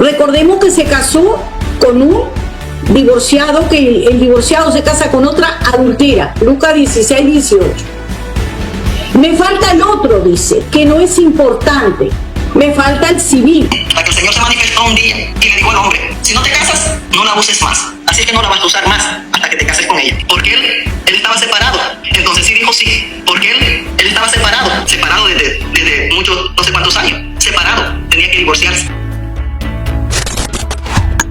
Recordemos que se casó con un divorciado, que el divorciado se casa con otra adultera. Lucas 16, 18. Me falta el otro, dice, que no es importante. Me falta el civil. Hasta que el Señor se manifestó un día y le dijo al hombre: si no te casas, no la uses más. Así es que no la vas a usar más hasta que te cases con ella. Porque él estaba separado. Entonces sí dijo sí. Porque él estaba separado desde muchos, no sé cuántos años. Separado. Tenía que divorciarse.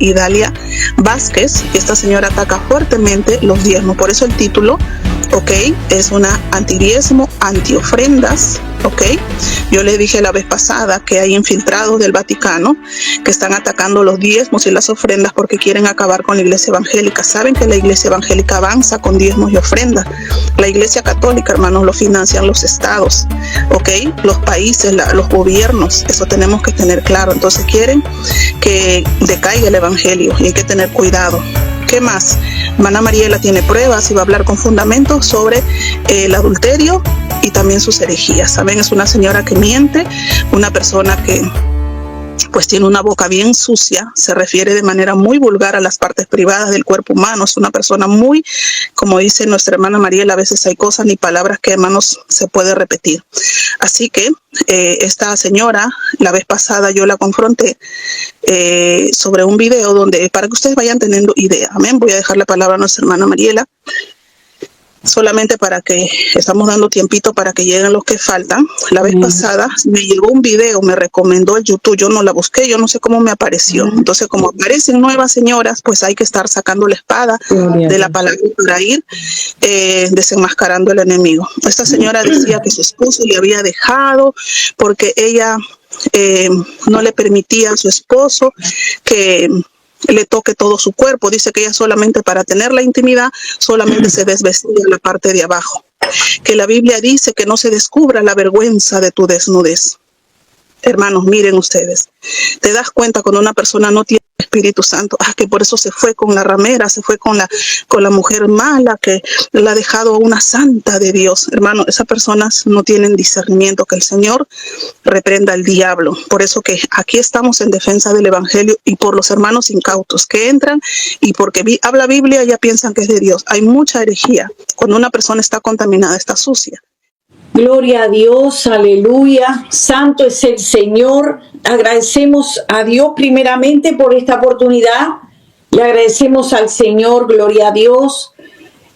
Idalia Vázquez, esta señora ataca fuertemente los diezmos, por eso el título, ok, es una antidiezmo, antiofrendas, ok. Yo les dije la vez pasada que hay infiltrados del Vaticano que están atacando los diezmos y las ofrendas porque quieren acabar con la iglesia evangélica. Saben que la iglesia evangélica avanza con diezmos y ofrendas. La iglesia católica, hermanos, lo financian los estados, ok, los países, los gobiernos, eso tenemos que tener claro. Entonces quieren que decaiga el evangelio y hay que tener cuidado. ¿Qué más? Hermana Mariela tiene pruebas y va a hablar con fundamentos sobre el adulterio y también sus herejías. Saben, es una señora que miente, una persona que pues tiene una boca bien sucia, se refiere de manera muy vulgar a las partes privadas del cuerpo humano, es una persona muy, como dice nuestra hermana Mariela, a veces hay cosas ni palabras que, hermanos, se puede repetir. Así que esta señora, la vez pasada yo la confronté sobre un video donde, para que ustedes vayan teniendo idea, amén, voy a dejar la palabra a nuestra hermana Mariela, solamente para que estamos dando tiempito para que lleguen los que faltan. La vez pasada me llegó un video, me recomendó el YouTube, yo no la busqué, yo no sé cómo me apareció. Entonces, como aparecen nuevas señoras, pues hay que estar sacando la espada de la palabra para ir desenmascarando al enemigo. Esta señora decía que su esposo le había dejado porque ella no le permitía a su esposo que le toque todo su cuerpo. Dice que ella solamente para tener la intimidad solamente se desvestía la parte de abajo, que la Biblia dice que no se descubra la vergüenza de tu desnudez. Hermanos, miren ustedes, te das cuenta cuando una persona no tiene Espíritu Santo, que por eso se fue con la ramera, se fue con la mujer mala, que la ha dejado a una santa de Dios. Hermano, esas personas no tienen discernimiento, que el Señor reprenda al diablo. Por eso que aquí estamos en defensa del Evangelio y por los hermanos incautos que entran y porque habla Biblia ya piensan que es de Dios. Hay mucha herejía. Cuando una persona está contaminada, está sucia. Gloria a Dios, aleluya, santo es el Señor. Agradecemos a Dios primeramente por esta oportunidad. Le agradecemos al Señor, gloria a Dios.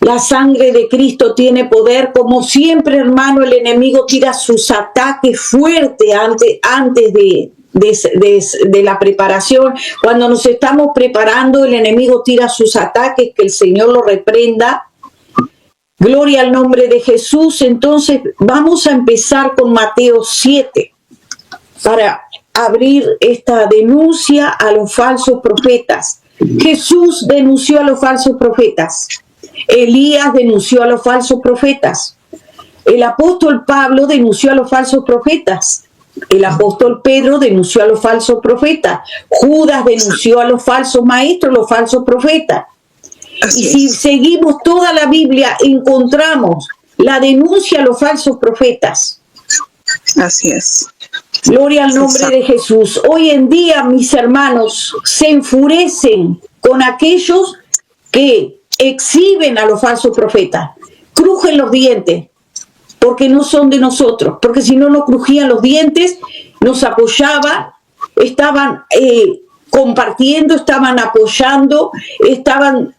La sangre de Cristo tiene poder. Como siempre, hermano, el enemigo tira sus ataques fuertes antes de la preparación. Cuando nos estamos preparando, el enemigo tira sus ataques, que el Señor lo reprenda. Gloria al nombre de Jesús. Entonces vamos a empezar con Mateo 7 para abrir esta denuncia a los falsos profetas. Jesús denunció a los falsos profetas. Elías denunció a los falsos profetas. El apóstol Pablo denunció a los falsos profetas. El apóstol Pedro denunció a los falsos profetas. Judas denunció a los falsos maestros, los falsos profetas. Y si seguimos toda la Biblia, encontramos la denuncia a los falsos profetas. Así es. Gloria al nombre de Jesús. Hoy en día, mis hermanos, se enfurecen con aquellos que exhiben a los falsos profetas. Crujen los dientes, porque no son de nosotros. Porque si no nos crujían los dientes, nos apoyaban, estaban compartiendo, estaban apoyando, estaban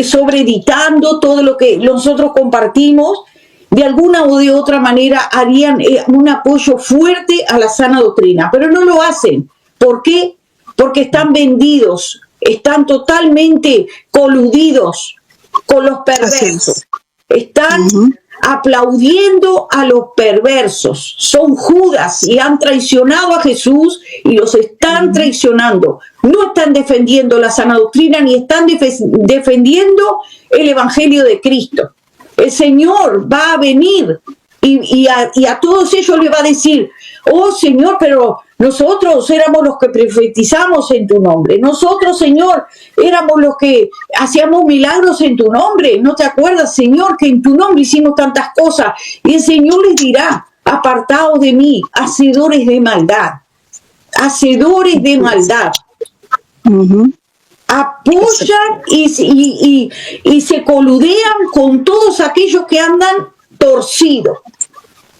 sobreeditando todo lo que nosotros compartimos. De alguna o de otra manera harían un apoyo fuerte a la sana doctrina, pero no lo hacen. ¿Por qué? Porque están vendidos, están totalmente coludidos con los perversos. Están aplaudiendo a los perversos. Son Judas y han traicionado a Jesús y los están traicionando. No están defendiendo la sana doctrina ni están defendiendo el Evangelio de Cristo. El Señor va a venir y a todos ellos les va a decir: oh Señor, pero nosotros éramos los que profetizamos en tu nombre. Nosotros, Señor, éramos los que hacíamos milagros en tu nombre. ¿No te acuerdas, Señor, que en tu nombre hicimos tantas cosas? Y el Señor les dirá: apartaos de mí, hacedores de maldad. hacedores de maldad. Apoyan y se coludean con todos aquellos que andan torcidos.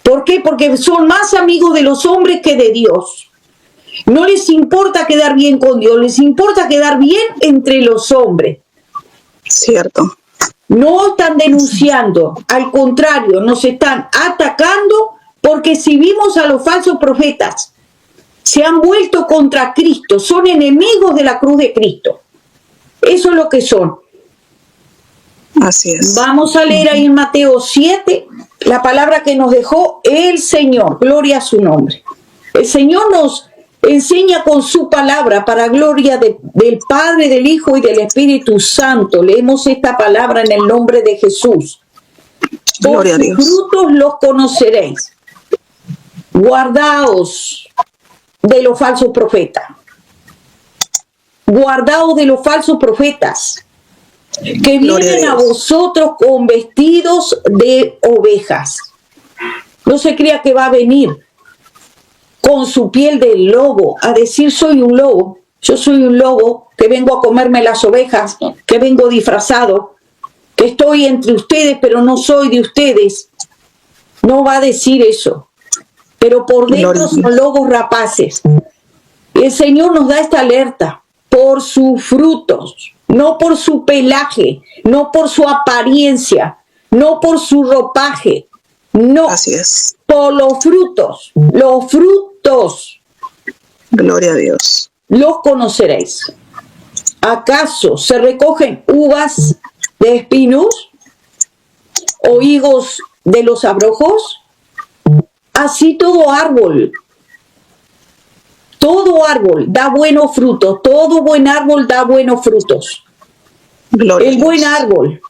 ¿Por qué? Porque son más amigos de los hombres que de Dios. No les importa quedar bien con Dios, les importa quedar bien entre los hombres. Cierto. No están denunciando, al contrario, nos están atacando, porque si vimos a los falsos profetas, se han vuelto contra Cristo, son enemigos de la cruz de Cristo. Eso es lo que son. Así es. Vamos a leer ahí en Mateo 7, la palabra que nos dejó el Señor, gloria a su nombre. El Señor nos enseña con su palabra para gloria del Padre, del Hijo y del Espíritu Santo. Leemos esta palabra en el nombre de Jesús. Por sus frutos los conoceréis. Guardaos de los falsos profetas. Guardaos de los falsos profetas que vienen a vosotros con vestidos de ovejas. No se crea que va a venir con su piel de lobo a decir soy un lobo. Yo soy un lobo que vengo a comerme las ovejas, que vengo disfrazado, que estoy entre ustedes pero no soy de ustedes. No va a decir eso. Pero por dentro son lobos rapaces. Y el Señor nos da esta alerta. Por sus frutos, no por su pelaje, no por su apariencia, no por su ropaje, no. Así es. Por los frutos, gloria a Dios, los conoceréis. ¿Acaso se recogen uvas de espinos o higos de los abrojos? Así todo árbol da buenos frutos, todo buen árbol da buenos frutos. El buen árbol,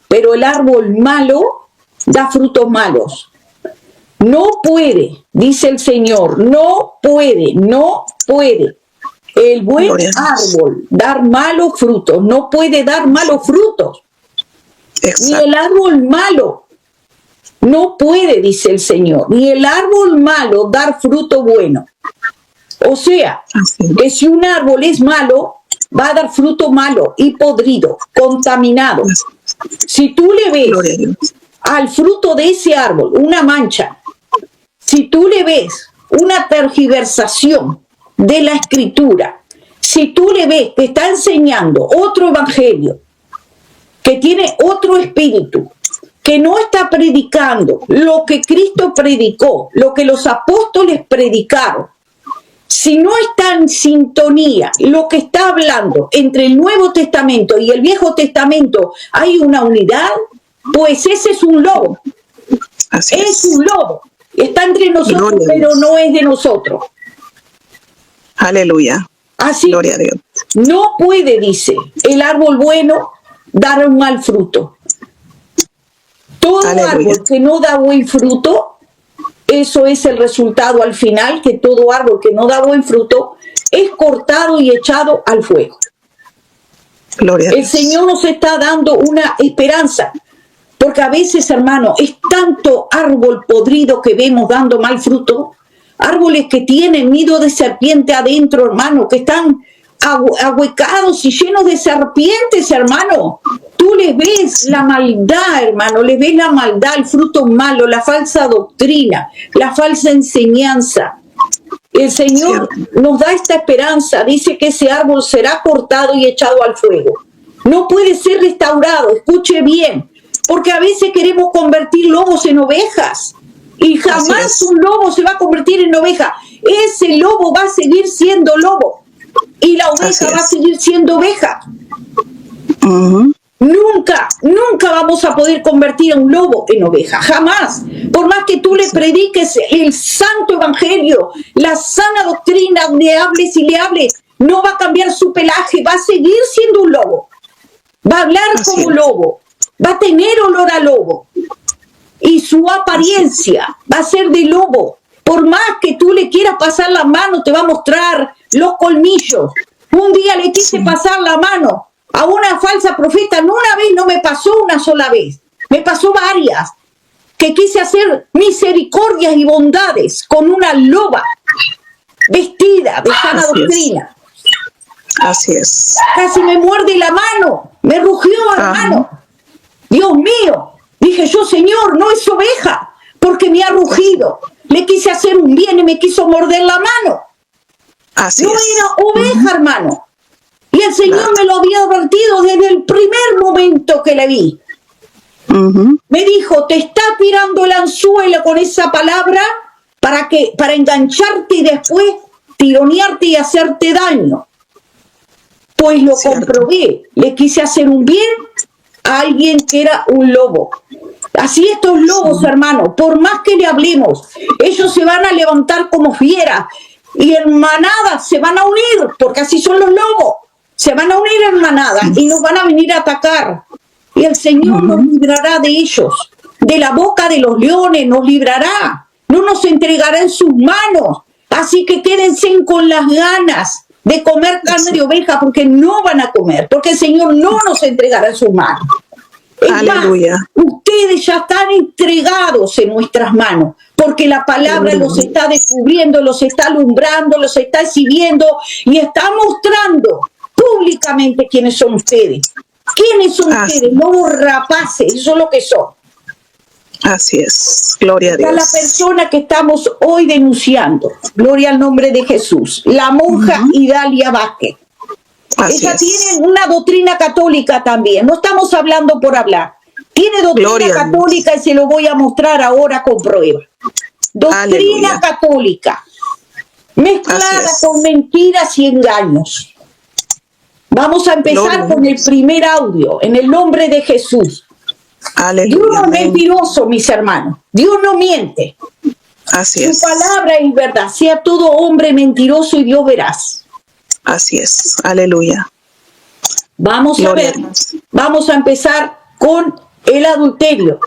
pero el árbol malo da frutos malos. No puede, dice el Señor, no puede el buen árbol dar malos frutos, no puede dar malos frutos. Exacto. Ni el árbol malo no puede, dice el Señor, ni el árbol malo dar fruto bueno. O sea, que si un árbol es malo, va a dar fruto malo y podrido, contaminado. Si tú le ves al fruto de ese árbol una mancha, si tú le ves una tergiversación de la Escritura, si tú le ves que está enseñando otro evangelio, que tiene otro espíritu, que no está predicando lo que Cristo predicó, lo que los apóstoles predicaron, si no está en sintonía lo que está hablando entre el Nuevo Testamento y el Viejo Testamento, hay una unidad, pues ese es un lobo. Así es un lobo. Está entre nosotros, pero no es de nosotros. Aleluya. Así, gloria a Dios. No puede, dice, el árbol bueno dar un mal fruto. Todo árbol que no da buen fruto, eso es el resultado al final, que todo árbol que no da buen fruto es cortado y echado al fuego. Gloria a Dios. El Señor nos está dando una esperanza, porque a veces, hermano, es tanto árbol podrido que vemos dando mal fruto, árboles que tienen nido de serpiente adentro, hermano, que están ahuecados y llenos de serpientes, hermano. Tú les ves la maldad, hermano, les ves la maldad, el fruto malo, la falsa doctrina, la falsa enseñanza. El Señor nos da esta esperanza, dice que ese árbol será cortado y echado al fuego. No puede ser restaurado, escuche bien, porque a veces queremos convertir lobos en ovejas y jamás un lobo se va a convertir en oveja. Ese lobo va a seguir siendo lobo y la oveja va a seguir siendo oveja. Nunca vamos a poder convertir a un lobo en oveja, jamás. Por más que tú le prediques el santo evangelio, la sana doctrina, le hables y le hables, no va a cambiar su pelaje, va a seguir siendo un lobo. Va a hablar como lobo, va a tener olor a lobo. Y su apariencia va a ser de lobo. Por más que tú le quieras pasar la mano, te va a mostrar los colmillos. Un día le quise pasar la mano a una falsa profeta, no una vez, no me pasó una sola vez, me pasó varias, que quise hacer misericordias y bondades con una loba vestida de sana doctrina. Así es. Casi me muerde la mano, me rugió, hermano. Dios mío, dije yo, Señor, no es oveja, porque me ha rugido. Le quise hacer un bien y me quiso morder la mano. Así no es. era oveja, hermano. Y el Señor me lo había advertido desde el primer momento que le vi. Me dijo, te está tirando el anzuelo con esa palabra para engancharte y después tironearte y hacerte daño. Pues lo comprobé. Le quise hacer un bien a alguien que era un lobo. Así estos lobos, hermano, por más que le hablemos, ellos se van a levantar como fieras y en manadas se van a unir, porque así son los lobos. Se van a unir en manadas y nos van a venir a atacar. Y el Señor nos librará de ellos. De la boca de los leones nos librará. No nos entregará en sus manos. Así que quédense con las ganas de comer carne de oveja, porque no van a comer, porque el Señor no nos entregará en sus manos. Aleluya. Ustedes ya están entregados en nuestras manos, porque la palabra los está descubriendo, los está alumbrando, los está exhibiendo y está mostrando públicamente quiénes son ustedes. ¿Quiénes son ustedes? Lobos rapaces, eso es lo que son. Así es, gloria a Dios. Está la persona que estamos hoy denunciando, gloria al nombre de Jesús, la monja Idalia Vázquez. Ella tiene una doctrina católica también, no estamos hablando por hablar. Tiene doctrina católica y se lo voy a mostrar ahora con prueba. Doctrina católica, mezclada con mentiras y engaños. Vamos a empezar con el primer audio, en el nombre de Jesús. Aleluya. Dios no es mentiroso, mis hermanos. Dios no miente. Así es. Su palabra es verdad. Sea todo hombre mentiroso y Dios verás. Así es. Aleluya. Vamos a ver. Vamos a empezar con el adulterio.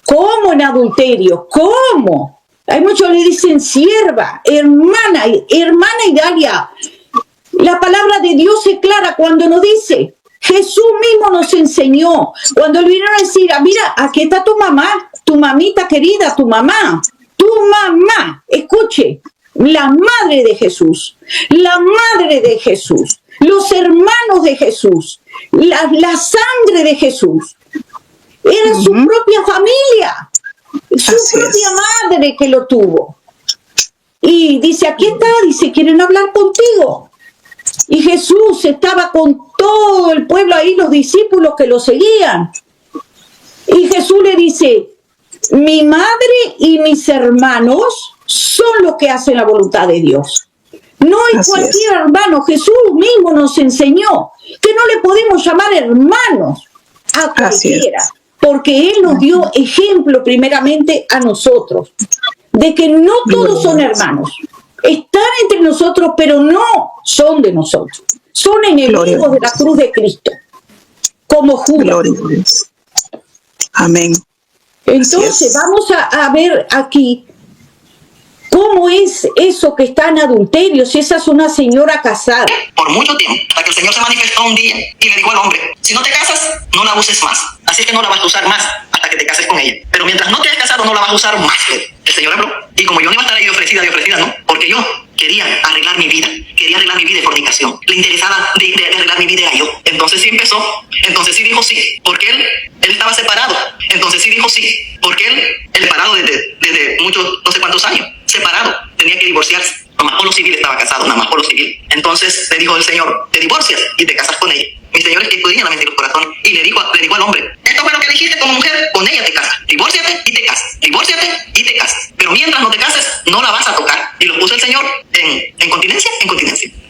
¿Cómo en adulterio? ¿Cómo? Hay muchos que le dicen sierva, hermana Idalia. La palabra de Dios es clara cuando nos dice, Jesús mismo nos enseñó, cuando le vinieron a decir, mira, aquí está tu mamá, tu mamita querida, tu mamá, escuche, la madre de Jesús, los hermanos de Jesús, la sangre de Jesús, era su propia familia, su propia madre que lo tuvo. Y dice, aquí está, dice, quieren hablar contigo. Y Jesús estaba con todo el pueblo ahí, los discípulos que lo seguían. Y Jesús le dice, mi madre y mis hermanos son los que hacen la voluntad de Dios. No es cualquier hermano. Jesús mismo nos enseñó que no le podemos llamar hermanos a cualquiera, porque Él nos dio ejemplo primeramente a nosotros, de que no todos son hermanos. Están entre nosotros, pero no son de nosotros. Son enemigos de la cruz de Cristo, como Judas. Amén. Entonces, vamos a ver aquí cómo es eso que está en adulterio, si esa es una señora casada. Por mucho tiempo, hasta que el Señor se manifestó un día y le dijo al hombre, si no te casas, no la uses más. Así es que no la vas a usar más hasta que te cases con ella. Pero mientras no te has casado, no la vas a usar más. El Señor habló. Y como yo no iba a estar ahí de ofrecida, no, porque yo quería arreglar mi vida de fornicación. Le interesaba de arreglar mi vida era yo. Entonces sí empezó, entonces sí dijo sí, porque él estaba separado. Entonces sí dijo sí, porque él separado desde muchos, no sé cuántos años, separado, tenía que divorciarse. Nada más por lo civil estaba casado, nada más por lo civil. Entonces le dijo el Señor, te divorcias y te casas con ella. Mi Señor es que escudriña la mente y los corazones. Y le dijo al hombre, esto fue lo que dijiste como mujer, con ella te casas. Divórciate y te casas. Divórciate y te casas. Pero mientras no te cases, no la vas a tocar. Y lo puso el Señor en continencia,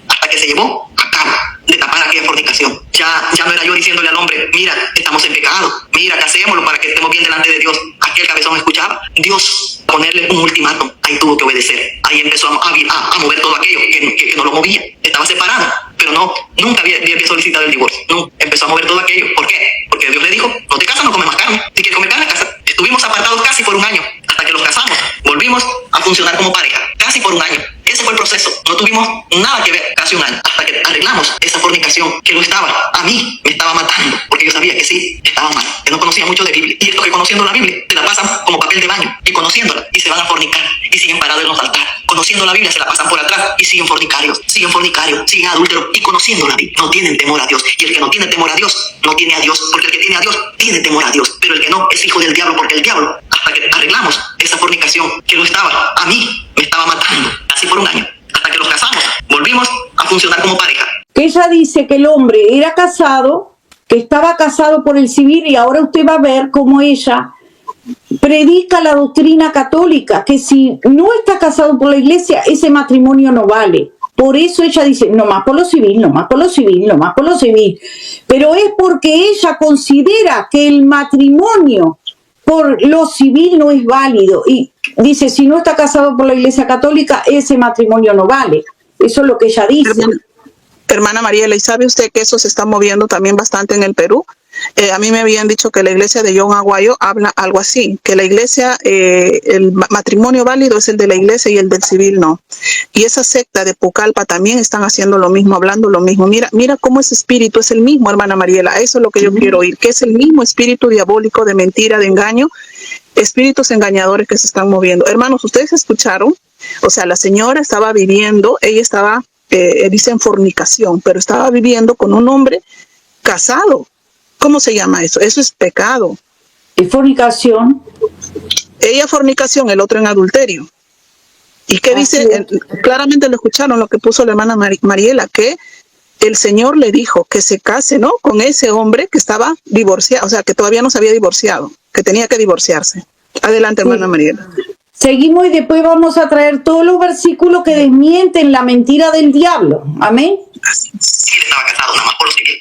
hasta que se llevó a cabo de tapar aquella fornicación. Ya no era yo diciéndole al hombre, mira, estamos en pecado, mira, casémoslo para que estemos bien delante de Dios. Aquel cabezón escuchaba. Dios, ponerle un ultimátum, ahí tuvo que obedecer. Ahí empezó a mover todo aquello que no lo movía. Estaba separado, pero nunca había solicitado el divorcio. No, empezó a mover todo aquello. ¿Por qué? Porque Dios le dijo, no te casas, no comes más carne. Si quieres comer carne, casa. Estuvimos apartados casi por un año, hasta que los casamos. Volvimos a funcionar como pareja, casi por un año. Ese fue el proceso proceso, no tuvimos nada que ver casi un año, hasta que arreglamos esa fornicación que lo estaba, a mí me estaba matando, porque yo sabía que sí, estaba mal, que no conocía mucho de Biblia. Y estos que conociendo la Biblia, se la pasan como papel de baño, y conociéndola, y se van a fornicar, y siguen parados en los altares. Conociendo la Biblia, se la pasan por atrás, y siguen fornicarios, siguen adúlteros, y conociendo la Biblia, no tienen temor a Dios. Y el que no tiene temor a Dios, no tiene a Dios, porque el que tiene a Dios, tiene temor a Dios. Pero el que no, es hijo del diablo, porque el diablo, hasta que arreglamos esa fornicación que lo estaba, a mí me estaba matando, casi por un año, hasta que los casamos, volvimos a funcionar como pareja. Ella dice que el hombre era casado, que estaba casado por el civil, y ahora usted va a ver cómo ella predica la doctrina católica, que si no está casado por la iglesia, ese matrimonio no vale. Por eso ella dice, no más por lo civil, no más por lo civil, no más por lo civil. Pero es porque ella considera que el matrimonio por lo civil no es válido. Y dice, si no está casado por la iglesia católica, ese matrimonio no vale. Eso es lo que ella dice. Hermana Mariela, ¿y sabe usted que eso se está moviendo también bastante en el Perú? A mí me habían dicho que la iglesia de John Aguayo habla algo así, que la iglesia, el matrimonio válido es el de la iglesia y el del civil no. Y esa secta de Pucallpa también están haciendo lo mismo, hablando lo mismo. Mira cómo ese espíritu es el mismo, hermana Mariela. Eso es lo que yo quiero oír, que es el mismo espíritu diabólico de mentira, de engaño, espíritus engañadores que se están moviendo. Hermanos, ustedes escucharon, o sea, la señora estaba viviendo, ella estaba, dicen fornicación, pero estaba viviendo con un hombre casado. ¿Cómo se llama eso? Eso es pecado. ¿Y fornicación? Ella fornicación, el otro en adulterio. ¿Y qué dice? Claramente lo escucharon lo que puso la hermana Mariela, que el Señor le dijo que se case, ¿no? Con ese hombre que estaba divorciado, o sea, que todavía no se había divorciado, que tenía que divorciarse. Adelante, hermana Mariela. Seguimos y después vamos a traer todos los versículos que desmienten la mentira del diablo. Amén. Sí, estaba casado, nada más por lo civil.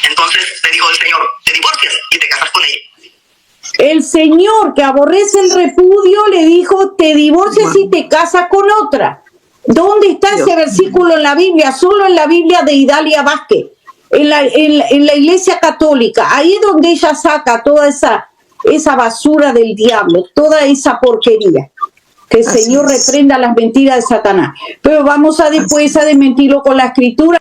Entonces le dijo el Señor, te divorcias y te casas con ella. El Señor, que aborrece el repudio, le dijo, te divorcias y te casas con otra. ¿Dónde está ese versículo en la Biblia? Solo en la Biblia de Idalia Vázquez, en la iglesia católica. Ahí es donde ella saca toda esa basura del diablo, toda esa porquería. Que el Señor reprenda las mentiras de Satanás. Pero vamos a después a desmentirlo con la escritura.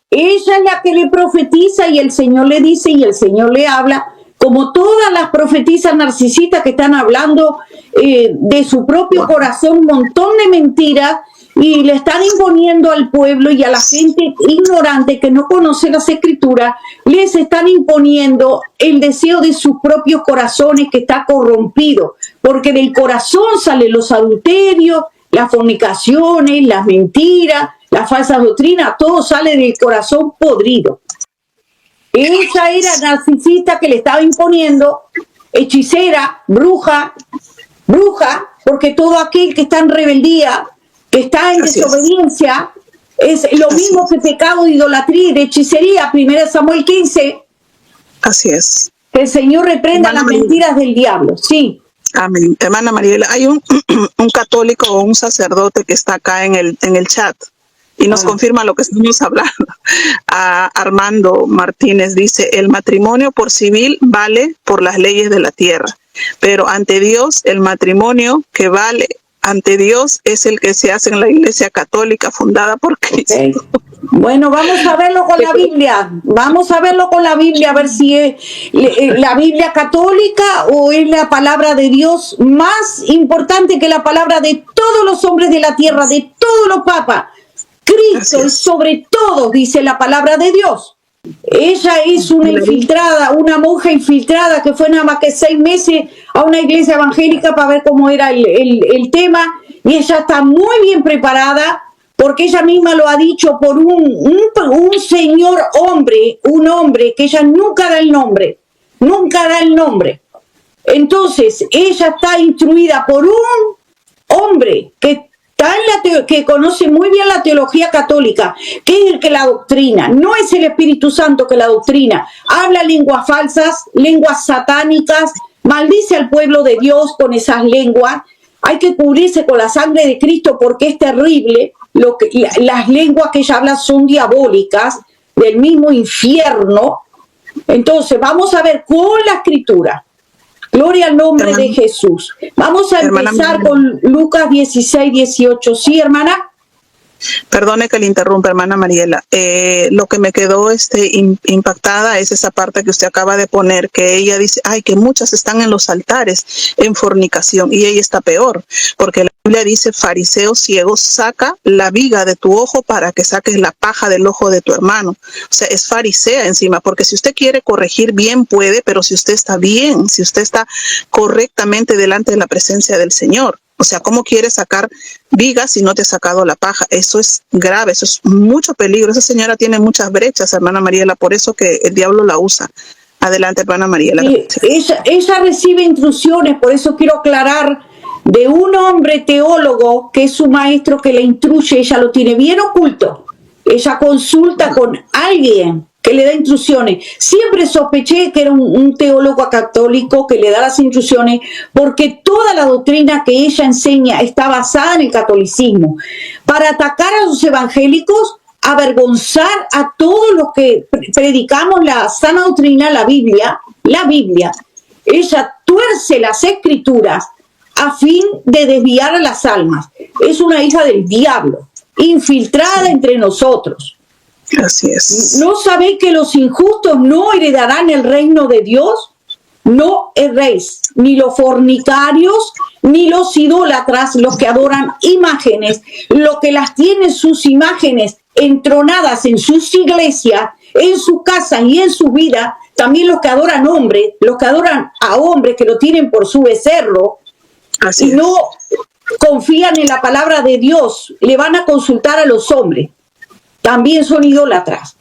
Ella es la que le profetiza y el Señor le dice y el Señor le habla, como todas las profetisas narcisistas que están hablando de su propio corazón, un montón de mentiras, y le están imponiendo al pueblo y a la gente ignorante que no conoce las escrituras, les están imponiendo el deseo de sus propios corazones que está corrompido, porque del corazón salen los adulterios, las fornicaciones, las mentiras, las falsas doctrinas, todo sale del corazón podrido. Ella era narcisista que le estaba imponiendo, hechicera, bruja, porque todo aquel que está en rebeldía, que está en desobediencia, es lo mismo que pecado de idolatría y de hechicería. 1 Samuel 15. Así es. Que el Señor reprenda las mentiras del diablo. Sí. Amén. Hermana Mariela, hay un católico o un sacerdote que está acá en el chat y nos confirma lo que estamos hablando. Armando Martínez dice, el matrimonio por civil vale por las leyes de la tierra, pero ante Dios el matrimonio que vale ante Dios es el que se hace en la iglesia católica fundada por Cristo. Okay. Bueno, vamos a verlo con la Biblia. Vamos a verlo con la Biblia, a ver si es la Biblia católica o es la palabra de Dios más importante que la palabra de todos los hombres de la tierra, de todos los papas. Cristo es sobre todo, dice la palabra de Dios. Ella es una infiltrada, una monja infiltrada que fue nada más que 6 meses a una iglesia evangélica para ver cómo era el tema, y ella está muy bien preparada porque ella misma lo ha dicho por un señor hombre, un hombre que ella nunca da el nombre. Entonces ella está instruida por un hombre que que conoce muy bien la teología católica, que es el que la doctrina, no es el Espíritu Santo que la doctrina, habla lenguas falsas, lenguas satánicas, maldice al pueblo de Dios con esas lenguas. Hay que cubrirse con la sangre de Cristo porque es terrible, las lenguas que ella habla son diabólicas, del mismo infierno. Entonces vamos a ver con la escritura. Gloria al nombre de Jesús. Vamos a empezar con Lucas 16, 18. ¿Sí, hermana? Perdone que le interrumpa, hermana Mariela. Lo que me quedó impactada es esa parte que usted acaba de poner, que ella dice, ay, que muchas están en los altares en fornicación, y ella está peor, porque la Biblia dice, fariseo ciego, saca la viga de tu ojo para que saques la paja del ojo de tu hermano. O sea, es farisea encima, porque si usted quiere corregir bien puede, pero si usted está bien, si usted está correctamente delante de la presencia del Señor. O sea, ¿cómo quieres sacar vigas si no te ha sacado la paja? Eso es grave, eso es mucho peligro. Esa señora tiene muchas brechas, hermana Mariela, por eso que el diablo la usa. Adelante, hermana Mariela. Ella recibe instrucciones, por eso quiero aclarar, de un hombre teólogo que es su maestro que le instruye. Ella lo tiene bien oculto. Ella consulta con alguien que le da instrucciones. Siempre sospeché que era un teólogo católico que le da las instrucciones, porque toda la doctrina que ella enseña está basada en el catolicismo, para atacar a los evangélicos, avergonzar a todos los que predicamos la sana doctrina, la Biblia. Ella tuerce las escrituras a fin de desviar a las almas. Es una hija del diablo, infiltrada entre nosotros. Así es. ¿No sabéis que los injustos no heredarán el reino de Dios? No erréis, ni los fornicarios, ni los idólatras, los que adoran imágenes, los que las tienen sus imágenes entronadas en sus iglesias, en sus casas y en su vida, también los que adoran hombres, los que adoran a hombres que lo tienen por su becerro, y no confían en la palabra de Dios, le van a consultar a los hombres. También son idólatras.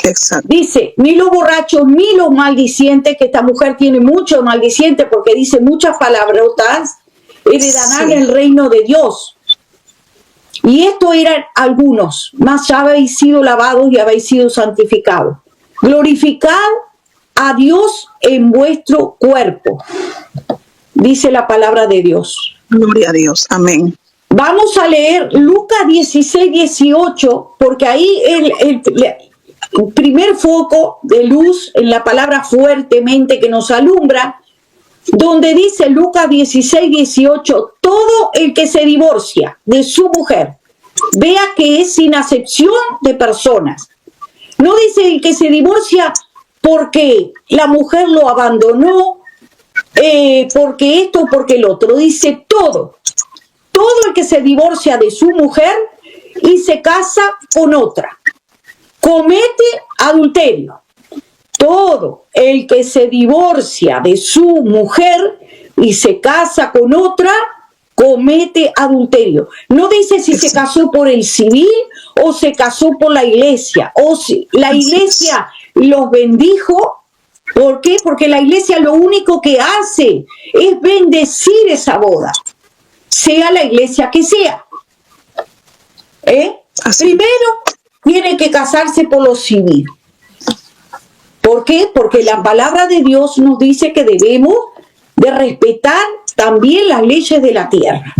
Exacto. Dice, ni los borrachos, ni los maldicientes, que esta mujer tiene muchos maldicientes porque dice muchas palabrotas, heredarán el reino de Dios. Y esto eran algunos, mas ya habéis sido lavados y habéis sido santificados. Glorificad a Dios en vuestro cuerpo, dice la palabra de Dios. Gloria a Dios, amén. Vamos a leer Lucas 16, 18, porque ahí el primer foco de luz en la palabra fuertemente que nos alumbra, donde dice Lucas 16, 18, todo el que se divorcia de su mujer, vea que es sin acepción de personas. No dice el que se divorcia porque la mujer lo abandonó, porque esto, porque el otro, dice todo. Todo el que se divorcia de su mujer y se casa con otra, comete adulterio. Todo el que se divorcia de su mujer y se casa con otra, comete adulterio. No dice si se casó por el civil o se casó por la iglesia, o si la iglesia los bendijo. ¿Por qué? Porque la iglesia lo único que hace es bendecir esa boda, sea la iglesia que sea. Primero tiene que casarse por lo civil. ¿Por qué? Porque la palabra de Dios nos dice que debemos de respetar también las leyes de la tierra.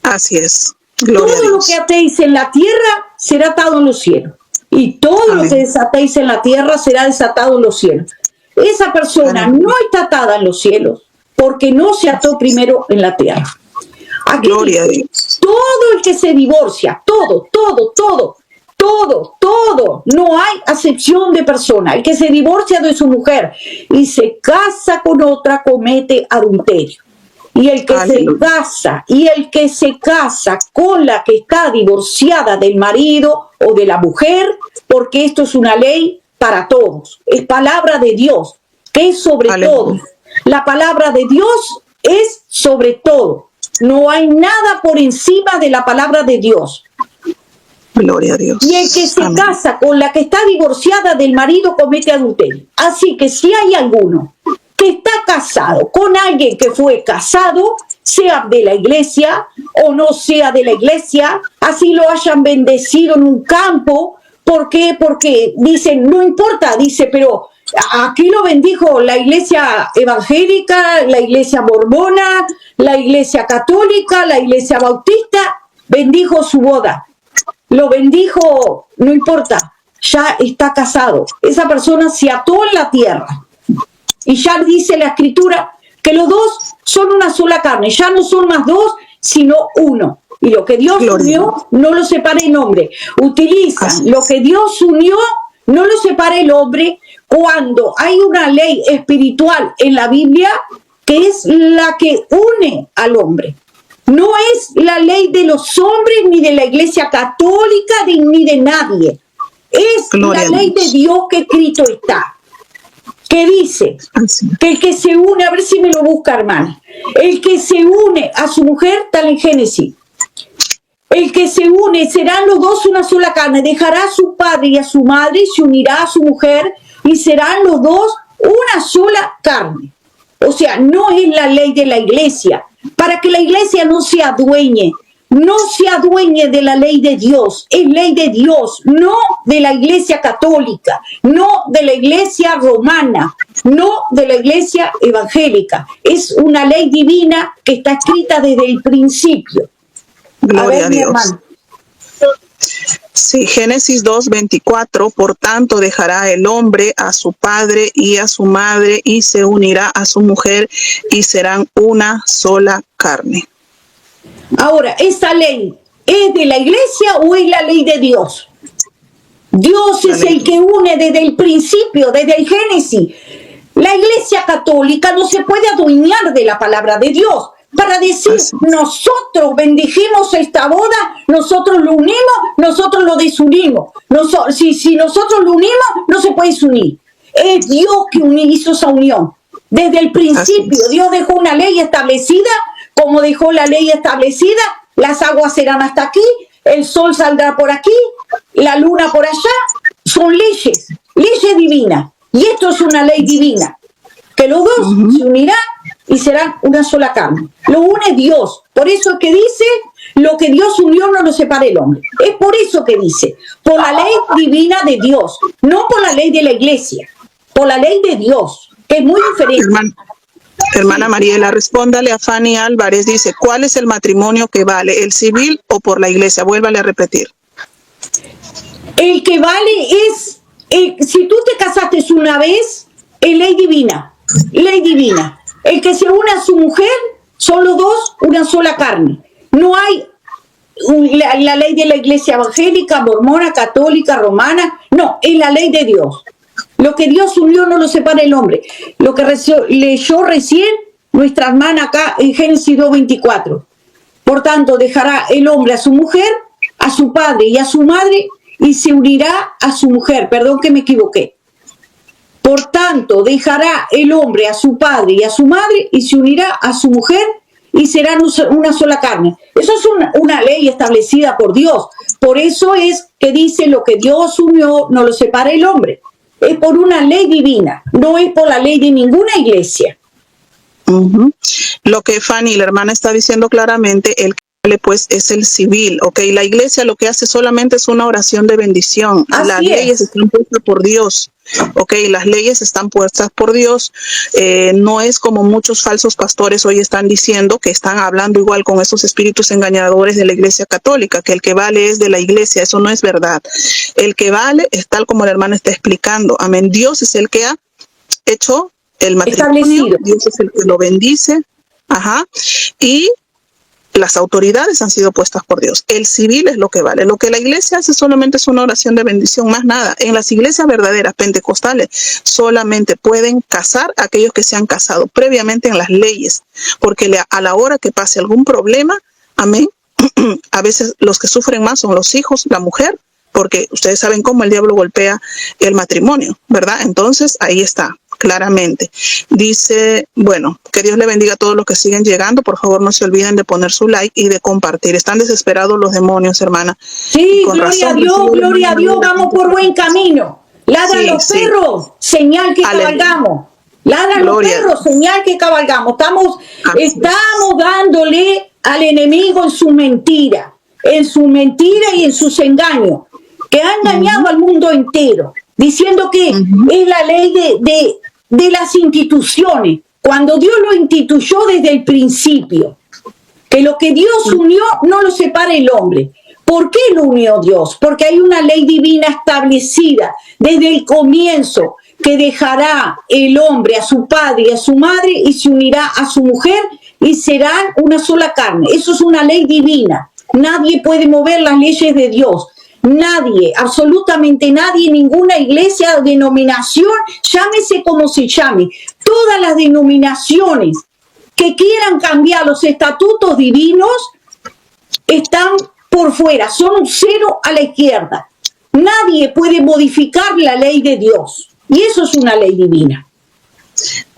Así es. Gloria todo a Dios. lo que atéis en la tierra será atado en los cielos. Y todo lo que desatéis en la tierra será desatado en los cielos. Esa persona no está atada en los cielos porque no se ató primero en la tierra. Aquí Gloria a Dios. Todo el que se divorcia, todo, no hay acepción de persona. El que se divorcia de su mujer y se casa con otra comete adulterio. Y el que se casa con la que está divorciada del marido o de la mujer, porque esto es una ley para todos, es palabra de Dios, que es sobre todo. La palabra de Dios es sobre todo. No hay nada por encima de la palabra de Dios. Gloria a Dios. Y el que se casa con la que está divorciada del marido comete adulterio. Así que si hay alguno que está casado con alguien que fue casado, sea de la iglesia o no sea de la iglesia, así lo hayan bendecido en un campo, ¿por qué? Porque dicen, no importa, dice, pero aquí lo bendijo la iglesia evangélica, la iglesia mormona, la iglesia católica, la iglesia bautista, bendijo su boda. Lo bendijo, no importa, ya está casado. Esa persona se ató en la tierra. Y ya dice la escritura que los dos son una sola carne. Ya no son más dos, sino uno. Y lo que Dios unió, no lo separa el hombre. Utilizan lo que Dios unió, no lo separa el hombre, cuando hay una ley espiritual en la Biblia que es la que une al hombre. No es la ley de los hombres, ni de la Iglesia Católica, ni de nadie. Es la ley de Dios que escrito está. Que dice que el que se une, a ver si me lo busca, hermana, el que se une a su mujer, tal en Génesis, el que se une, serán los dos una sola carne, dejará a su padre y a su madre, y se unirá a su mujer, y serán los dos una sola carne. O sea, no es la ley de la iglesia, para que la iglesia no se adueñe de la ley de Dios, es ley de Dios, no de la iglesia católica, no de la iglesia romana, no de la iglesia evangélica, es una ley divina que está escrita desde el principio. Gloria a Dios. Hermano. Sí, Génesis 2:24, por tanto dejará el hombre a su padre y a su madre y se unirá a su mujer y serán una sola carne. Ahora, ¿esa ley es de la iglesia o es la ley de Dios? Dios es el que une desde el principio, desde el Génesis. La iglesia católica no se puede adueñar de la palabra de Dios para decir, nosotros bendijimos esta boda, nosotros lo unimos, nosotros lo desunimos. Si nosotros lo unimos, no se puede unir. Es Dios que hizo esa unión. Desde el principio, Dios dejó una ley establecida. Como dejó la ley establecida, las aguas serán hasta aquí, el sol saldrá por aquí, la luna por allá. Son leyes divinas. Y esto es una ley divina, que los dos se unirán y serán una sola carne. Lo une Dios. Por eso es que dice, lo que Dios unió no lo separa el hombre. Es por eso que dice, por la ley divina de Dios, no por la ley de la iglesia, por la ley de Dios, que es muy diferente. Hermana Mariela, respóndale a Fanny Álvarez, dice, ¿cuál es el matrimonio que vale, el civil o por la iglesia? Vuélvale a repetir. El que vale es, si tú te casaste una vez, es ley divina, ley divina. El que se une a su mujer, son los dos una sola carne. No hay la ley de la iglesia evangélica, mormona, católica, romana, no, es la ley de Dios. Lo que Dios unió no lo separa el hombre. Lo que leyó recién nuestra hermana acá en Génesis 2:24. Por tanto, dejará el hombre a su mujer, a su padre y a su madre, y se unirá a su mujer. Perdón que me equivoqué. Por tanto, dejará el hombre a su padre y a su madre, y se unirá a su mujer, y serán una sola carne. Eso es una ley establecida por Dios. Por eso es que dice, lo que Dios unió no lo separa el hombre. Es por una ley divina, no es por la ley de ninguna iglesia. Lo que Fanny, la hermana, está diciendo claramente, el que vale pues es el civil, ¿ok? La iglesia lo que hace solamente es una oración de bendición. Las leyes están puestas por Dios, ¿ok? Las leyes están puestas por Dios. No es como muchos falsos pastores hoy están diciendo, que están hablando igual con esos espíritus engañadores de la iglesia católica, que el que vale es de la iglesia. Eso no es verdad. El que vale es tal como la hermana está explicando. Amén. Dios es el que ha hecho el matrimonio. Dios es el que lo bendice. Y las autoridades han sido puestas por Dios. El civil es lo que vale. Lo que la iglesia hace solamente es una oración de bendición, más nada. En las iglesias verdaderas pentecostales solamente pueden casar a aquellos que se han casado previamente en las leyes, porque a la hora que pase algún problema, amén, a veces los que sufren más son los hijos, la mujer, porque ustedes saben cómo el diablo golpea el matrimonio, ¿verdad? Entonces ahí está. Claramente. Dice, bueno, que Dios le bendiga a todos los que siguen llegando. Por favor, no se olviden de poner su like y de compartir. Están desesperados los demonios, hermana. Sí, gloria a Dios, vamos por buen camino. Ladran los perros, señal que cabalgamos. Ladran los perros, señal que cabalgamos. Estamos dándole al enemigo en su mentira y en sus engaños, que ha engañado al mundo entero, diciendo que es la ley de las instituciones, cuando Dios lo instituyó desde el principio, que lo que Dios unió no lo separa el hombre. ¿Por qué lo unió Dios? Porque hay una ley divina establecida desde el comienzo, que dejará el hombre a su padre y a su madre y se unirá a su mujer y serán una sola carne. Eso es una ley divina. Nadie puede mover las leyes de Dios. Nadie, absolutamente nadie, ninguna iglesia o denominación, llámese como se llame, todas las denominaciones que quieran cambiar los estatutos divinos están por fuera, son un cero a la izquierda. Nadie puede modificar la ley de Dios y eso es una ley divina.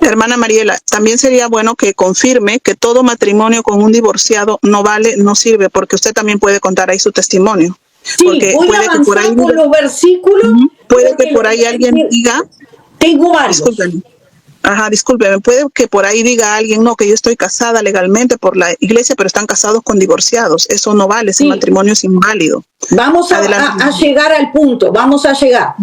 Hermana Mariela, también sería bueno que confirme que todo matrimonio con un divorciado no vale, no sirve, porque usted también puede contar ahí su testimonio. Sí, porque voy a avanzar con los versículos. Puede que por ahí alguien diga... Tengo varios. Discúlpeme, puede que por ahí diga alguien, no, que yo estoy casada legalmente por la iglesia, pero están casados con divorciados. Eso no vale, ese matrimonio es inválido. Vamos a llegar al punto, vamos a llegar.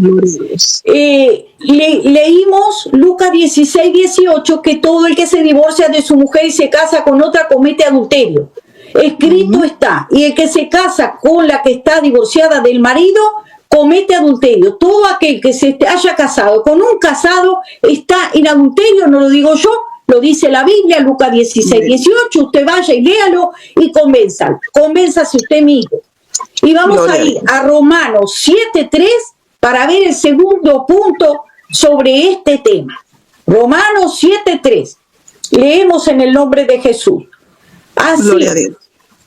Leímos Lucas 16:18, que todo el que se divorcia de su mujer y se casa con otra comete adulterio. Escrito está, y el que se casa con la que está divorciada del marido comete adulterio. Todo aquel que se haya casado con un casado está en adulterio, no lo digo yo, lo dice la Biblia, Lucas 16:18. Usted vaya y léalo y convénzase usted mismo. Y vamos a ir a Romanos 7:3 para ver el segundo punto sobre este tema. Romanos 7:3. Leemos en el nombre de Jesús. Así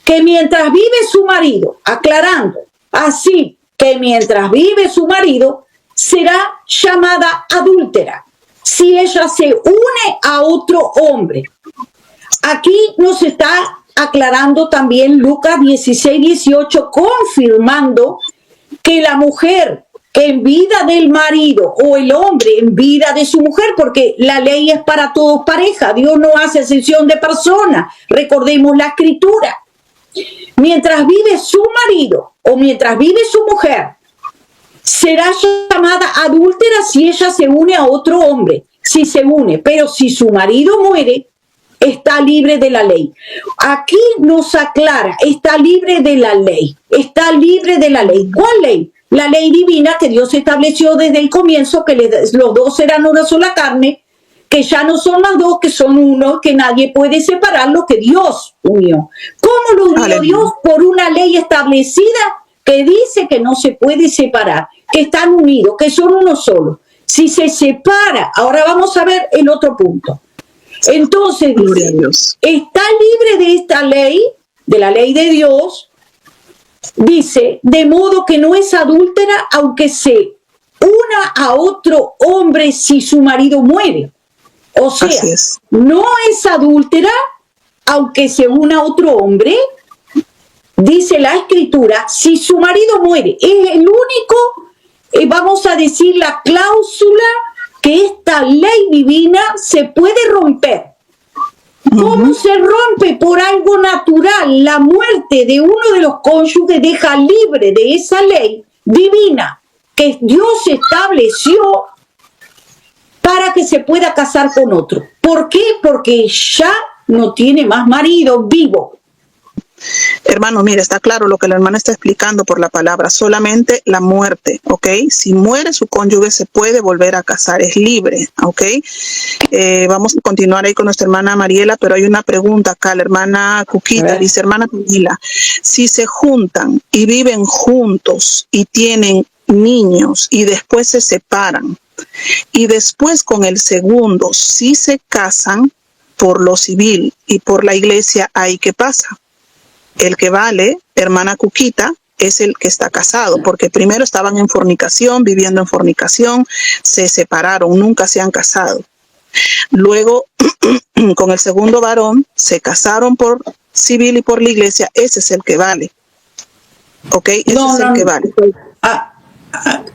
que mientras vive su marido, aclarando, así que mientras vive su marido, será llamada adúltera si ella se une a otro hombre. Aquí nos está aclarando también Lucas 16:18, confirmando que la mujer en vida del marido o el hombre en vida de su mujer, porque la ley es para todos pareja, Dios no hace excepción de personas, recordemos la escritura. Mientras vive su marido o mientras vive su mujer, será llamada adúltera si ella se une a otro hombre, si se une, pero si su marido muere, está libre de la ley. Aquí nos aclara, está libre de la ley, está libre de la ley. ¿Cuál ley? La ley divina que Dios estableció desde el comienzo, que los dos serán una sola carne, que ya no son más dos, que son uno, que nadie puede separar lo que Dios unió. ¿Cómo lo unió Dios? Por una ley establecida que dice que no se puede separar, que están unidos, que son uno solo. Si se separa, ahora vamos a ver el otro punto. Entonces dice, está libre de esta ley, de la ley de Dios, dice, de modo que no es adúltera aunque se una a otro hombre si su marido muere. O sea, no es adúltera aunque se una a otro hombre, dice la escritura, si su marido muere. Es el único, vamos a decir, la cláusula que esta ley divina se puede romper. ¿Cómo se rompe? Por algo natural. La muerte de uno de los cónyuges deja libre de esa ley divina que Dios estableció para que se pueda casar con otro. ¿Por qué? Porque ya no tiene más marido vivo. Hermano, mire, está claro lo que la hermana está explicando por la palabra, solamente la muerte, ¿ok? Si muere su cónyuge se puede volver a casar, es libre, ¿ok? Vamos a continuar ahí con nuestra hermana Mariela, pero hay una pregunta acá, la hermana Cuquita dice, hermana Camila, si se juntan y viven juntos y tienen niños y después se separan y después con el segundo si se casan por lo civil y por la iglesia, ¿ahí qué pasa? El que vale, hermana Cuquita, es el que está casado, porque primero estaban en fornicación, viviendo en fornicación, se separaron, nunca se han casado. Luego, con el segundo varón, se casaron por civil y por la iglesia, ese es el que vale. ¿Ok? Ese es el que vale.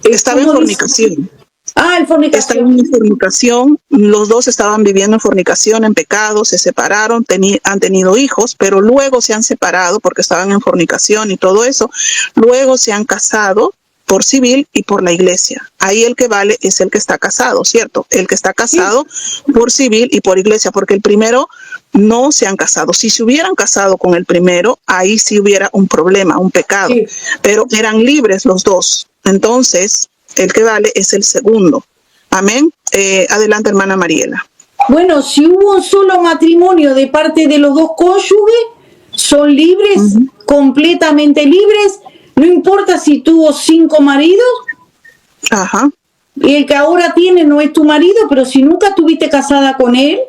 Estaba en fornicación. En fornicación. Estaban en fornicación, los dos estaban viviendo en fornicación, en pecado, se separaron, han tenido hijos, pero luego se han separado porque estaban en fornicación y todo eso. Luego se han casado por civil y por la iglesia. Ahí el que vale es el que está casado, ¿cierto? El que está casado por civil y por iglesia, porque el primero no se han casado. Si se hubieran casado con el primero, ahí sí hubiera un problema, un pecado, pero eran libres los dos. Entonces, el que vale es el segundo. Amén. Adelante, hermana Mariela. Bueno, si hubo un solo matrimonio de parte de los dos cónyuges, son libres, completamente libres, no importa si tuvo 5 maridos, Ajá. y el que ahora tiene no es tu marido, pero si nunca estuviste casada con él,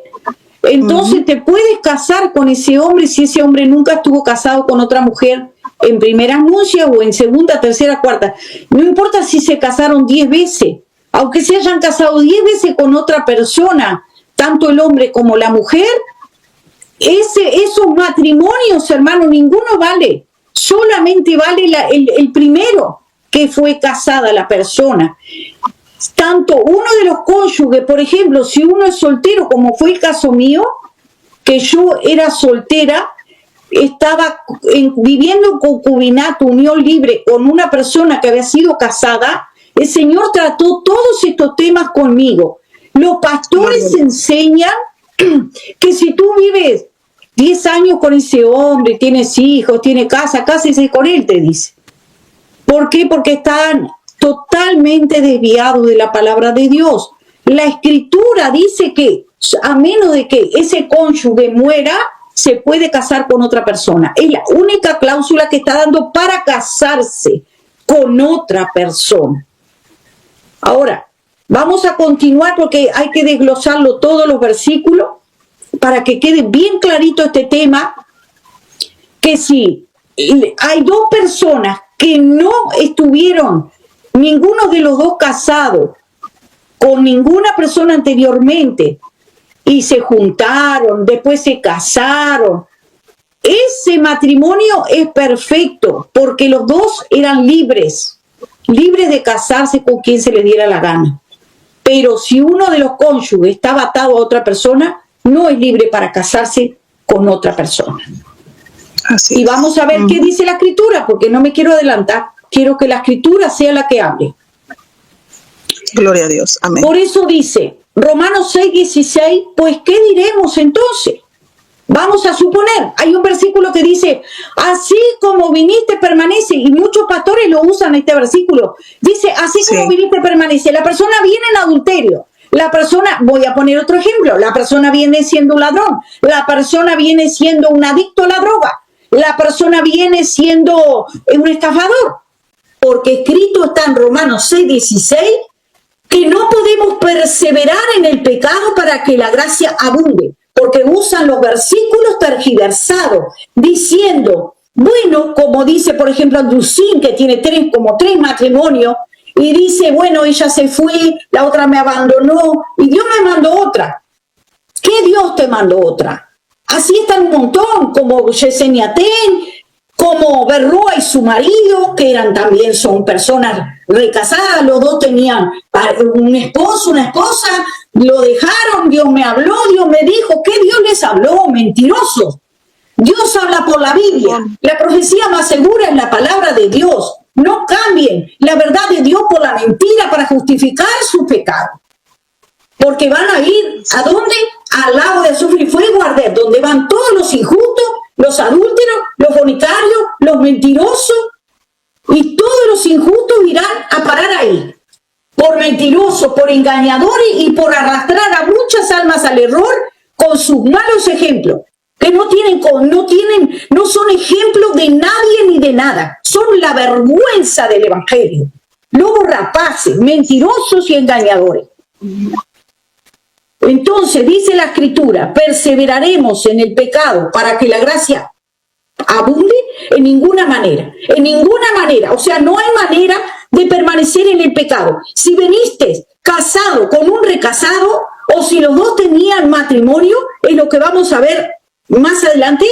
entonces te puedes casar con ese hombre si ese hombre nunca estuvo casado con otra mujer en primera nupcia o en segunda, tercera, cuarta. No importa si se casaron 10 veces, aunque se hayan casado 10 veces con otra persona, tanto el hombre como la mujer, esos matrimonios, hermano, ninguno vale. Solamente vale el primero que fue casada la persona. Tanto uno de los cónyuges, por ejemplo, si uno es soltero, como fue el caso mío, que yo era soltera, estaba viviendo en concubinato, unión libre, con una persona que había sido casada, el Señor trató todos estos temas conmigo. Los pastores enseñan que si tú vives 10 años con ese hombre, tienes hijos, tienes casa, cásese con él, te dice. ¿Por qué? Porque están totalmente desviados de la palabra de Dios. La Escritura dice que a menos de que ese cónyuge muera, se puede casar con otra persona. Es la única cláusula que está dando para casarse con otra persona. Ahora, vamos a continuar porque hay que desglosarlo todos los versículos para que quede bien clarito este tema, que si hay dos personas que no estuvieron ninguno de los dos casados con ninguna persona anteriormente y se juntaron, después se casaron, ese matrimonio es perfecto porque los dos eran libres de casarse con quien se les diera la gana. Pero si uno de los cónyuges estaba atado a otra persona, no es libre para casarse con otra persona. Así y vamos a ver qué dice la Escritura, porque no me quiero adelantar, quiero que la Escritura sea la que hable. Gloria a Dios, amén. Por eso dice Romanos 6:16, pues ¿qué diremos entonces? Vamos a suponer, hay un versículo que dice, así como viniste permanece, y muchos pastores lo usan este versículo, dice, así como viniste permanece, la persona viene en adulterio, la persona, voy a poner otro ejemplo, la persona viene siendo un ladrón, la persona viene siendo un adicto a la droga, la persona viene siendo un estafador, porque escrito está en Romanos 6:16, que no podemos perseverar en el pecado para que la gracia abunde, porque usan los versículos tergiversados, diciendo, bueno, como dice, por ejemplo, Andrucín, que tiene como tres matrimonios, y dice, bueno, ella se fue, la otra me abandonó, y Dios me mandó otra. ¿Qué Dios te mandó otra? Así están un montón, como Yesenia Ten, como Berrúa y su marido, que también son personas recasadas, los dos tenían un esposo, una esposa, lo dejaron, Dios me habló, Dios me dijo, ¿qué Dios les habló? Mentirosos. Dios habla por la Biblia, la profecía más segura es la palabra de Dios. No cambien la verdad de Dios por la mentira para justificar su pecado. Porque van a ir, ¿a dónde? Al lago de azufre y fuego arder, donde van todos los injustos, los adúlteros, los fornicarios, los mentirosos, y todos los injustos irán a parar ahí. Por mentirosos, por engañadores y por arrastrar a muchas almas al error con sus malos ejemplos. Que no son ejemplos de nadie ni de nada. Son la vergüenza del evangelio. Lobos rapaces, mentirosos y engañadores. Entonces, dice la Escritura, perseveraremos en el pecado para que la gracia abunde. En ninguna manera. En ninguna manera. O sea, no hay manera de permanecer en el pecado. Si veniste casado con un recasado, o si los dos tenían matrimonio, es lo que vamos a ver más adelante,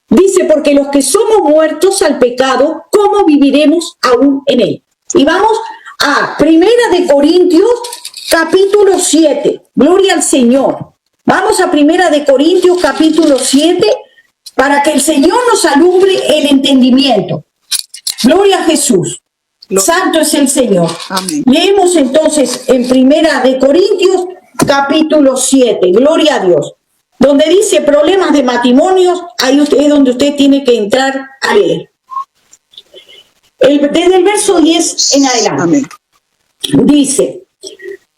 dice, porque los que somos muertos al pecado, ¿cómo viviremos aún en él? Y vamos a 1 Corintios, capítulo 7. Gloria al Señor. Vamos a 1 Corintios, capítulo 7, para que el Señor nos alumbre el entendimiento. Gloria a Jesús. Santo es el Señor. Amén. Leemos entonces en 1 Corintios, capítulo 7. Gloria a Dios. Donde dice problemas de matrimonios, ahí es donde usted tiene que entrar a leer. Desde el verso 10 en adelante. Amén. Dice,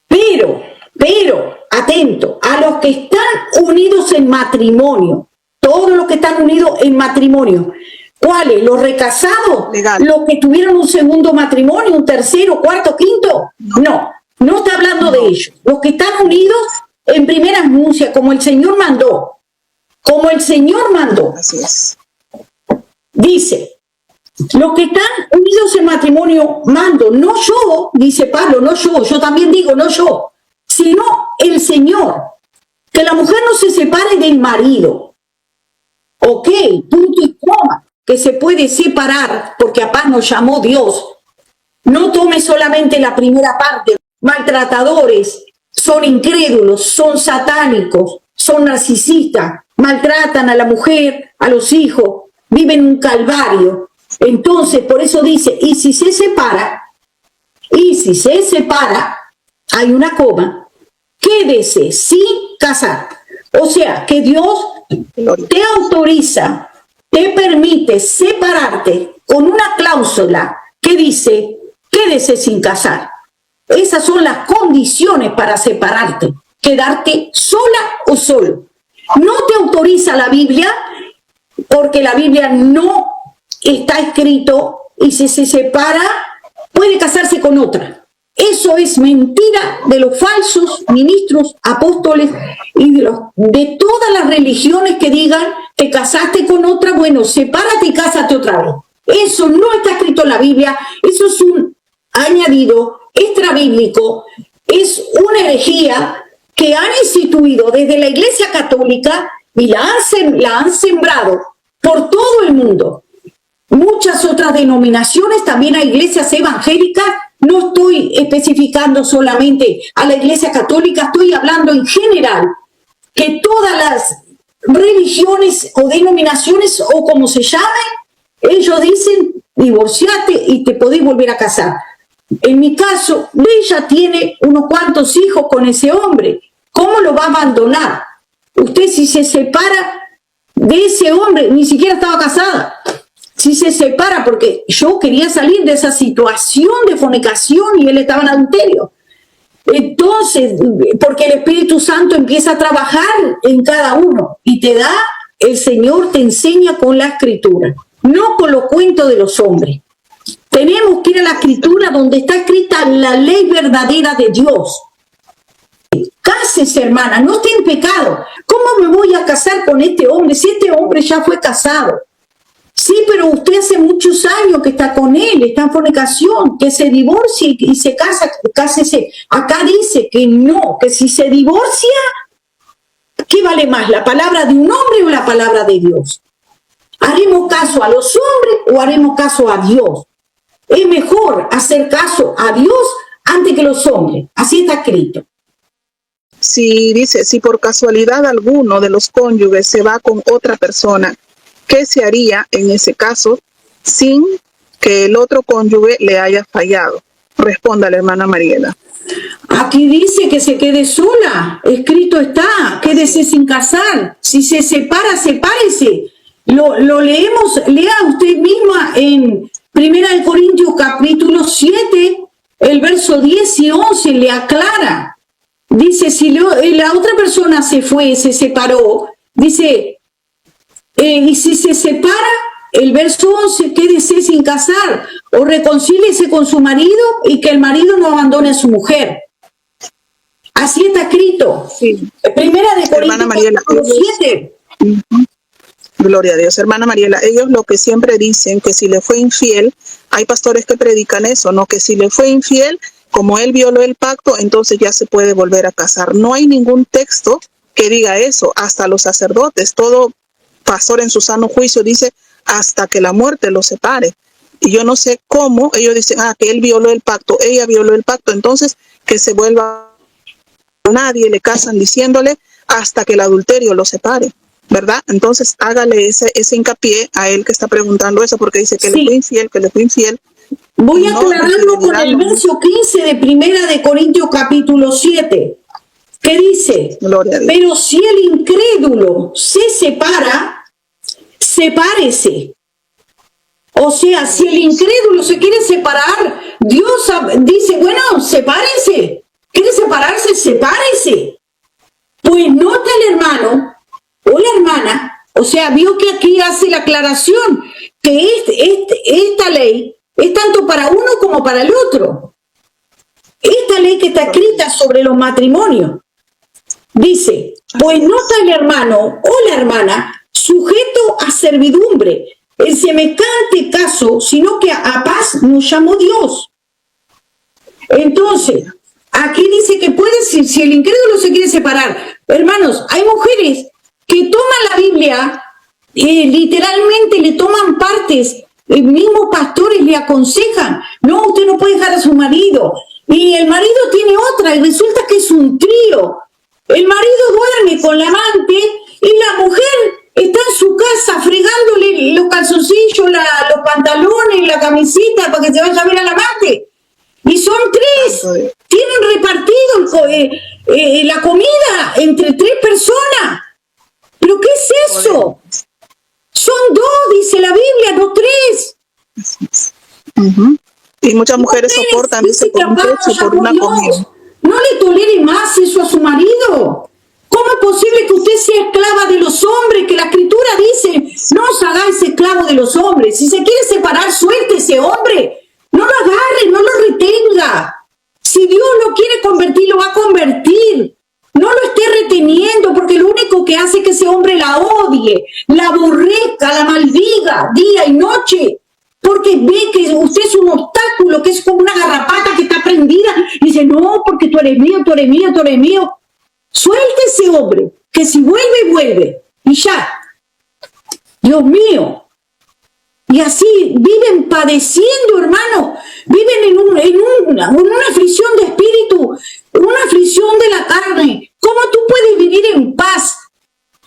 pero, atento, a los que están unidos en matrimonio, Todos los que están unidos en matrimonio. ¿Cuáles? ¿Los recasados? Legal. ¿Los que tuvieron un segundo matrimonio, un tercero, cuarto, quinto? No está hablando de ellos. Los que están unidos en primera anuncia, como el Señor mandó. Como el Señor mandó. Así es. Dice, los que están unidos en matrimonio mando, no yo, dice Pablo, no yo también digo, no yo, sino el Señor. Que la mujer no se separe del marido. Ok, punto y coma, que se puede separar, porque a paz nos llamó Dios. No tome solamente la primera parte. Maltratadores, son incrédulos, son satánicos, son narcisistas, maltratan a la mujer, a los hijos, viven un calvario. Entonces, por eso dice, y si se separa, hay una coma, quédese sin casar. O sea, que Dios te autoriza, te permite separarte con una cláusula que dice, quédese sin casar. Esas son las condiciones para separarte, quedarte sola o solo. No te autoriza la Biblia, porque la Biblia no está escrito, y si se separa, puede casarse con otra. Eso es mentira de los falsos ministros, apóstoles y de todas las religiones que digan, te casaste con otra, bueno, sepárate y cásate otra vez. Eso no está escrito en la Biblia, eso es un añadido extrabíblico, es una herejía que han instituido desde la Iglesia Católica y la han sembrado por todo el mundo. Muchas otras denominaciones, también hay iglesias evangélicas, no estoy especificando solamente a la Iglesia Católica, estoy hablando en general, que todas las religiones o denominaciones, o como se llamen, ellos dicen, divorciate y te podés volver a casar. En mi caso, ella tiene unos cuantos hijos con ese hombre. ¿Cómo lo va a abandonar? Usted, si se separa de ese hombre, ni siquiera estaba casada. Si se separa, porque yo quería salir de esa situación de fornicación y él estaba en adulterio. Entonces, porque el Espíritu Santo empieza a trabajar en cada uno y te da, el Señor te enseña con la Escritura, no con los cuentos de los hombres. Tenemos que ir a la Escritura donde está escrita la ley verdadera de Dios. Cásese, hermana, no esté en pecado. ¿Cómo me voy a casar con este hombre si este hombre ya fue casado? Sí, pero usted hace muchos años que está con él, está en fornicación, que se divorcie y se casa, cásese. Acá dice que no, que si se divorcia, ¿qué vale más, la palabra de un hombre o la palabra de Dios? ¿Haremos caso a los hombres o haremos caso a Dios? Es mejor hacer caso a Dios antes que los hombres. Así está escrito. Si dice, si por casualidad alguno de los cónyuges se va con otra persona, ¿qué se haría en ese caso sin que el otro cónyuge le haya fallado? Responda la hermana Mariela. Aquí dice que se quede sola. Escrito está, quédese sin casar. Si se separa, sepárese. Lo leemos, lea usted misma en 1 Corintios capítulo 7, el verso 10 y 11, le aclara. Dice, si la otra persona se fue, se separó, dice, y si se separa, el verso 11, quédese sin casar o reconcíliese con su marido y que el marido no abandone a su mujer. Así está escrito. Sí. 1 Corintios capítulo 7. Gloria a Dios, hermana Mariela. Ellos lo que siempre dicen, que si le fue infiel, hay pastores que predican eso, ¿no? Que si le fue infiel, como él violó el pacto, entonces ya se puede volver a casar. No hay ningún texto que diga eso. Hasta los sacerdotes, todo pastor en su sano juicio dice hasta que la muerte los separe. Y yo no sé cómo ellos dicen, que él violó el pacto, ella violó el pacto, entonces que se vuelva. Nadie le casan diciéndole hasta que el adulterio lo separe, ¿verdad? Entonces hágale ese hincapié a él que está preguntando eso, porque dice que le fue infiel, que le fue infiel. Voy a aclararlo con el verso 15 de 1 Corintios capítulo 7, que dice, pero si el incrédulo se separa, sepárese. O sea, si el incrédulo se quiere separar, Dios dice, bueno, sepárense. ¿Quiere separarse? Sepárese. Pues no está el hermano o la hermana O sea, vio que aquí hace la aclaración que esta ley es tanto para uno como para el otro. Esta ley que está escrita sobre los matrimonios dice, pues no está el hermano o la hermana sujeto a servidumbre en semejante caso, sino que a paz nos llamó Dios. Entonces, aquí dice que puede ser, si el incrédulo se quiere separar. Hermanos, hay mujeres que toman la Biblia, literalmente le toman partes, mismos pastores le aconsejan, no, usted no puede dejar a su marido, y el marido tiene otra, y resulta que es un trío. El marido duerme con la amante, y la mujer está en su casa fregándole los calzoncillos, los pantalones, la camisita, para que se vaya a ver al amante. Y son tres, tienen repartido la comida entre 3 personas. ¿Pero qué es eso? Son 2, dice la Biblia, no 3. Y muchas mujeres soportan, dice, por un techo y por una comida. No le tolere más eso a su marido. ¿Cómo es posible que usted sea esclava de los hombres? Que la Escritura dice, no os hagáis esclavo de los hombres. Si se quiere separar, suelte ese hombre. No lo agarre, no lo retenga. Si Dios lo quiere convertir, lo va a convertir. No lo esté reteniendo, porque lo único que hace es que ese hombre la odie, la aborrezca, la maldiga día y noche. Porque ve que usted es un obstáculo, que es como una garrapata que está prendida. Y dice, no, porque tú eres mío, tú eres mío, tú eres mío. Suelte ese hombre, que si vuelve, vuelve. Y ya. Dios mío. Y así viven padeciendo, hermano. Viven en una aflicción de espíritu, una aflicción de la carne. ¿Cómo tú puedes vivir en paz?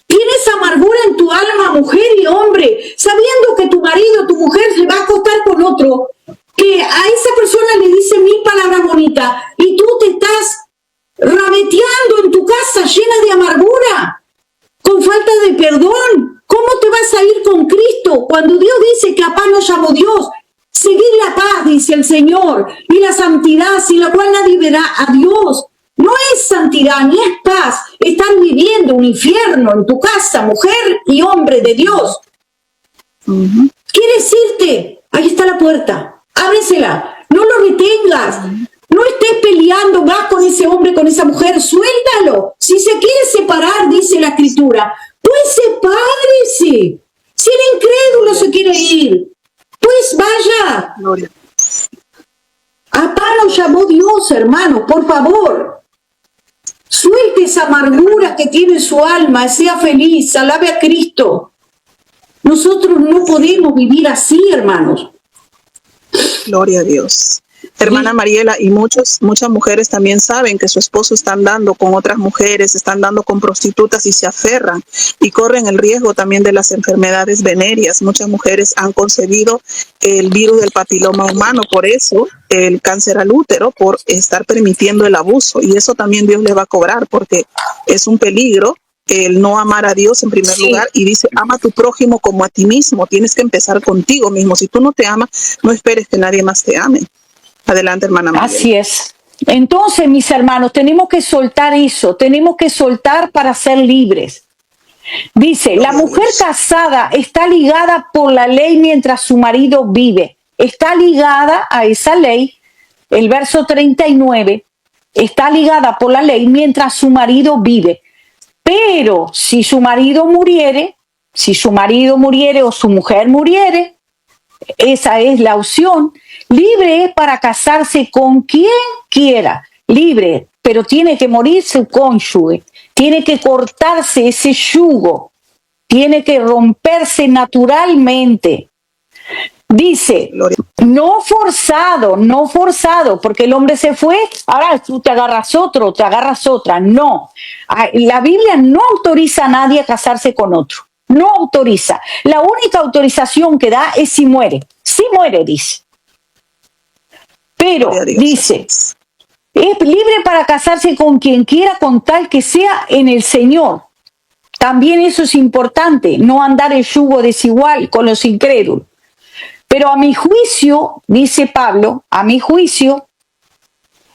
Tienes amargura en tu alma, mujer y hombre, sabiendo que tu marido, tu mujer se va a acostar con otro, que a esa persona le dice 1000 palabras bonitas y tú te estás rabeteando en tu casa llena de amargura, con falta de perdón. ¿Cómo te vas a ir con Cristo cuando Dios dice que a paz nos llamó Dios? Seguid la paz, dice el Señor, y la santidad, sin la cual nadie verá a Dios. No es santidad ni es paz estar viviendo un infierno en tu casa, mujer y hombre de Dios. ¿Quieres irte? Ahí está la puerta. Ábresela. No lo retengas. No estés peleando más con ese hombre, con esa mujer. Suéltalo. Si se quiere separar, dice la Escritura, pues sepárese. Si el incrédulo se quiere ir, pues vaya. Gloria. A paz nos llamó Dios, hermano, por favor. Suelte esa amargura que tiene en su alma, sea feliz, alabe a Cristo. Nosotros no podemos vivir así, hermanos. Gloria a Dios. Hermana Mariela, y muchas mujeres también saben que su esposo está andando con otras mujeres, están andando con prostitutas y se aferran y corren el riesgo también de las enfermedades venéreas. Muchas mujeres han concebido el virus del papiloma humano, por eso el cáncer al útero, por estar permitiendo el abuso. Y eso también Dios le va a cobrar, porque es un peligro el no amar a Dios en primer lugar, y dice, ama a tu prójimo como a ti mismo. Tienes que empezar contigo mismo. Si tú no te amas, no esperes que nadie más te ame. Adelante, hermana María. Así es. Entonces, mis hermanos, tenemos que soltar eso, tenemos que soltar para ser libres. Dice, la mujer casada está ligada por la ley mientras su marido vive. Está ligada a esa ley, el verso 39, está ligada por la ley mientras su marido vive. Pero si su marido muriere o su mujer muriere, esa es la opción. Libre es para casarse con quien quiera, libre, pero tiene que morir su cónyuge, tiene que cortarse ese yugo, tiene que romperse naturalmente. Dice, no forzado, porque el hombre se fue, ahora tú te agarras otro, te agarras otra. No, la Biblia no autoriza a nadie a casarse con otro, no autoriza. La única autorización que da es si muere, dice. Pero, dice, es libre para casarse con quien quiera con tal que sea en el Señor. También eso es importante, no andar el yugo desigual con los incrédulos. Pero a mi juicio, dice Pablo, a mi juicio,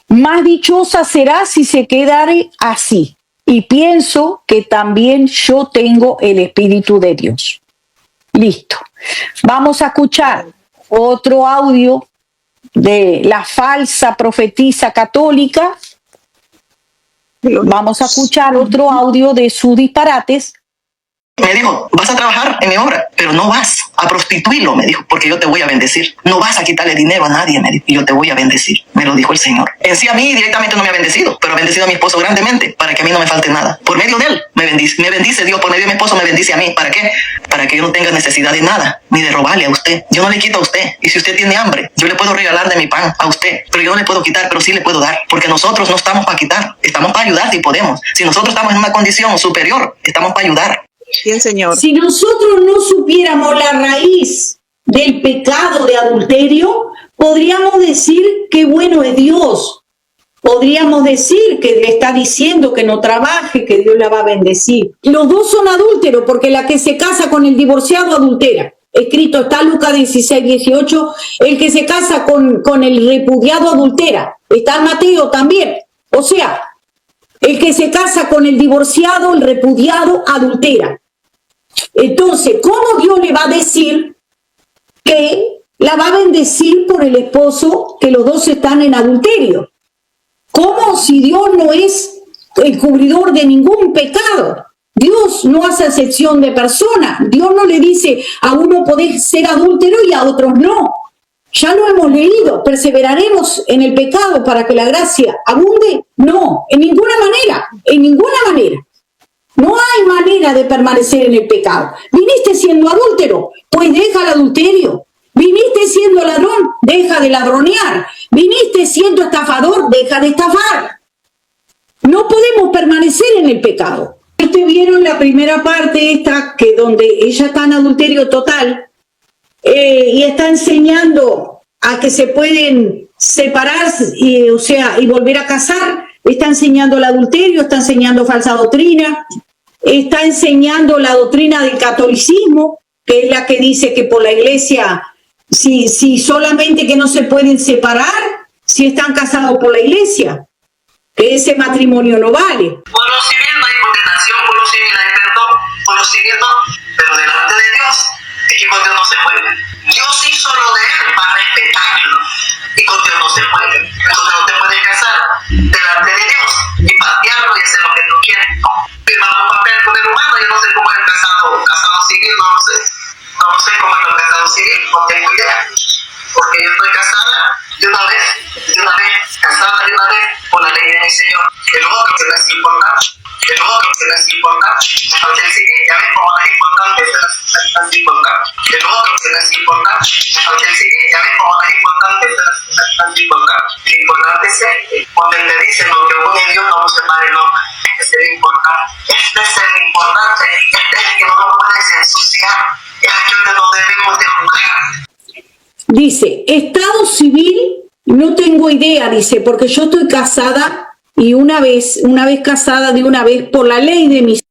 más dichosa será si se quedare así. y pienso que también yo tengo el Espíritu de Dios. Listo. Vamos a escuchar otro audio de la falsa profetisa católica. Vamos a escuchar otro audio de sus disparates. Me dijo, vas a trabajar en mi obra, pero no vas a prostituirlo, me dijo, porque yo te voy a bendecir. No vas a quitarle dinero a nadie, me dijo, y yo te voy a bendecir. Me lo dijo el Señor. En sí a mí directamente no me ha bendecido, pero ha bendecido a mi esposo grandemente, para que a mí no me falte nada. Por medio de él me bendice. Me bendice Dios, por medio de mi esposo me bendice a mí. ¿Para qué? Para que yo no tenga necesidad de nada, ni de robarle a usted. Yo no le quito a usted. Y si usted tiene hambre, yo le puedo regalar de mi pan a usted, pero yo no le puedo quitar, pero sí le puedo dar. Porque nosotros no estamos para quitar, estamos para ayudar si podemos. Si nosotros estamos en una condición superior, estamos para ayudar. Bien, Señor. Si nosotros no supiéramos la raíz del pecado de adulterio, podríamos decir que bueno es Dios. Podríamos decir que le está diciendo que no trabaje, que Dios la va a bendecir. Los dos son adúlteros, porque la que se casa con el divorciado adultera. Escrito está Lucas 16, 18. El que se casa con el repudiado adultera. Está en Mateo también. O sea, el que se casa con el divorciado, el repudiado, adultera. Entonces, ¿cómo Dios le va a decir que la va a bendecir por el esposo, que los dos están en adulterio? ¿Cómo si Dios no es el cubridor de ningún pecado? Dios no hace excepción de persona. Dios no le dice a uno podés ser adúltero y a otros no. Ya lo hemos leído. ¿Perseveraremos en el pecado para que la gracia abunde? No, en ninguna manera, en ninguna manera. No hay manera de permanecer en el pecado. ¿Viniste siendo adúltero? Pues deja el adulterio. ¿Viniste siendo ladrón? Deja de ladronear. ¿Viniste siendo estafador? Deja de estafar. No podemos permanecer en el pecado. Ustedes vieron la primera parte esta, que donde ella está en adulterio total, y está enseñando a que se pueden separar, y volver a casar. Está enseñando el adulterio, está enseñando falsa doctrina, está enseñando la doctrina del catolicismo, que es la que dice que por la iglesia, si solamente que no se pueden separar si están casados por la iglesia, que ese matrimonio no vale. Por lo civil no hay condenación, por lo civil hay perdón, por lo civil no, pero delante de Dios, es que con Dios no se puede. Dios hizo lo de él para respetarlo, y con Dios no se puede. Entonces no te puedes casar delante de Dios y patearlo y hacer lo que tú quieres. Firmar un papel con el humano, yo no sé cómo es el casado civil, no sé cómo es el casado civil, no tengo idea. Porque yo estoy casada de una vez, casada de una vez por la ley de mi Señor. El otro que no es importante, aunque el civil ya ves cómo es importante, es importante. El otro que no es importante, aunque el civil ya ves cómo es importante, es importante. Lo importante es cuando él te dice lo que une Dios no lo separe el hombre. Este es lo importante. Este es el importante. Este es el que no lo puedes ensuciar. Es aquel de donde debemos de jugar. Dice, estado civil, no tengo idea, dice, porque yo estoy casada y una vez casada de una vez por la ley de mis...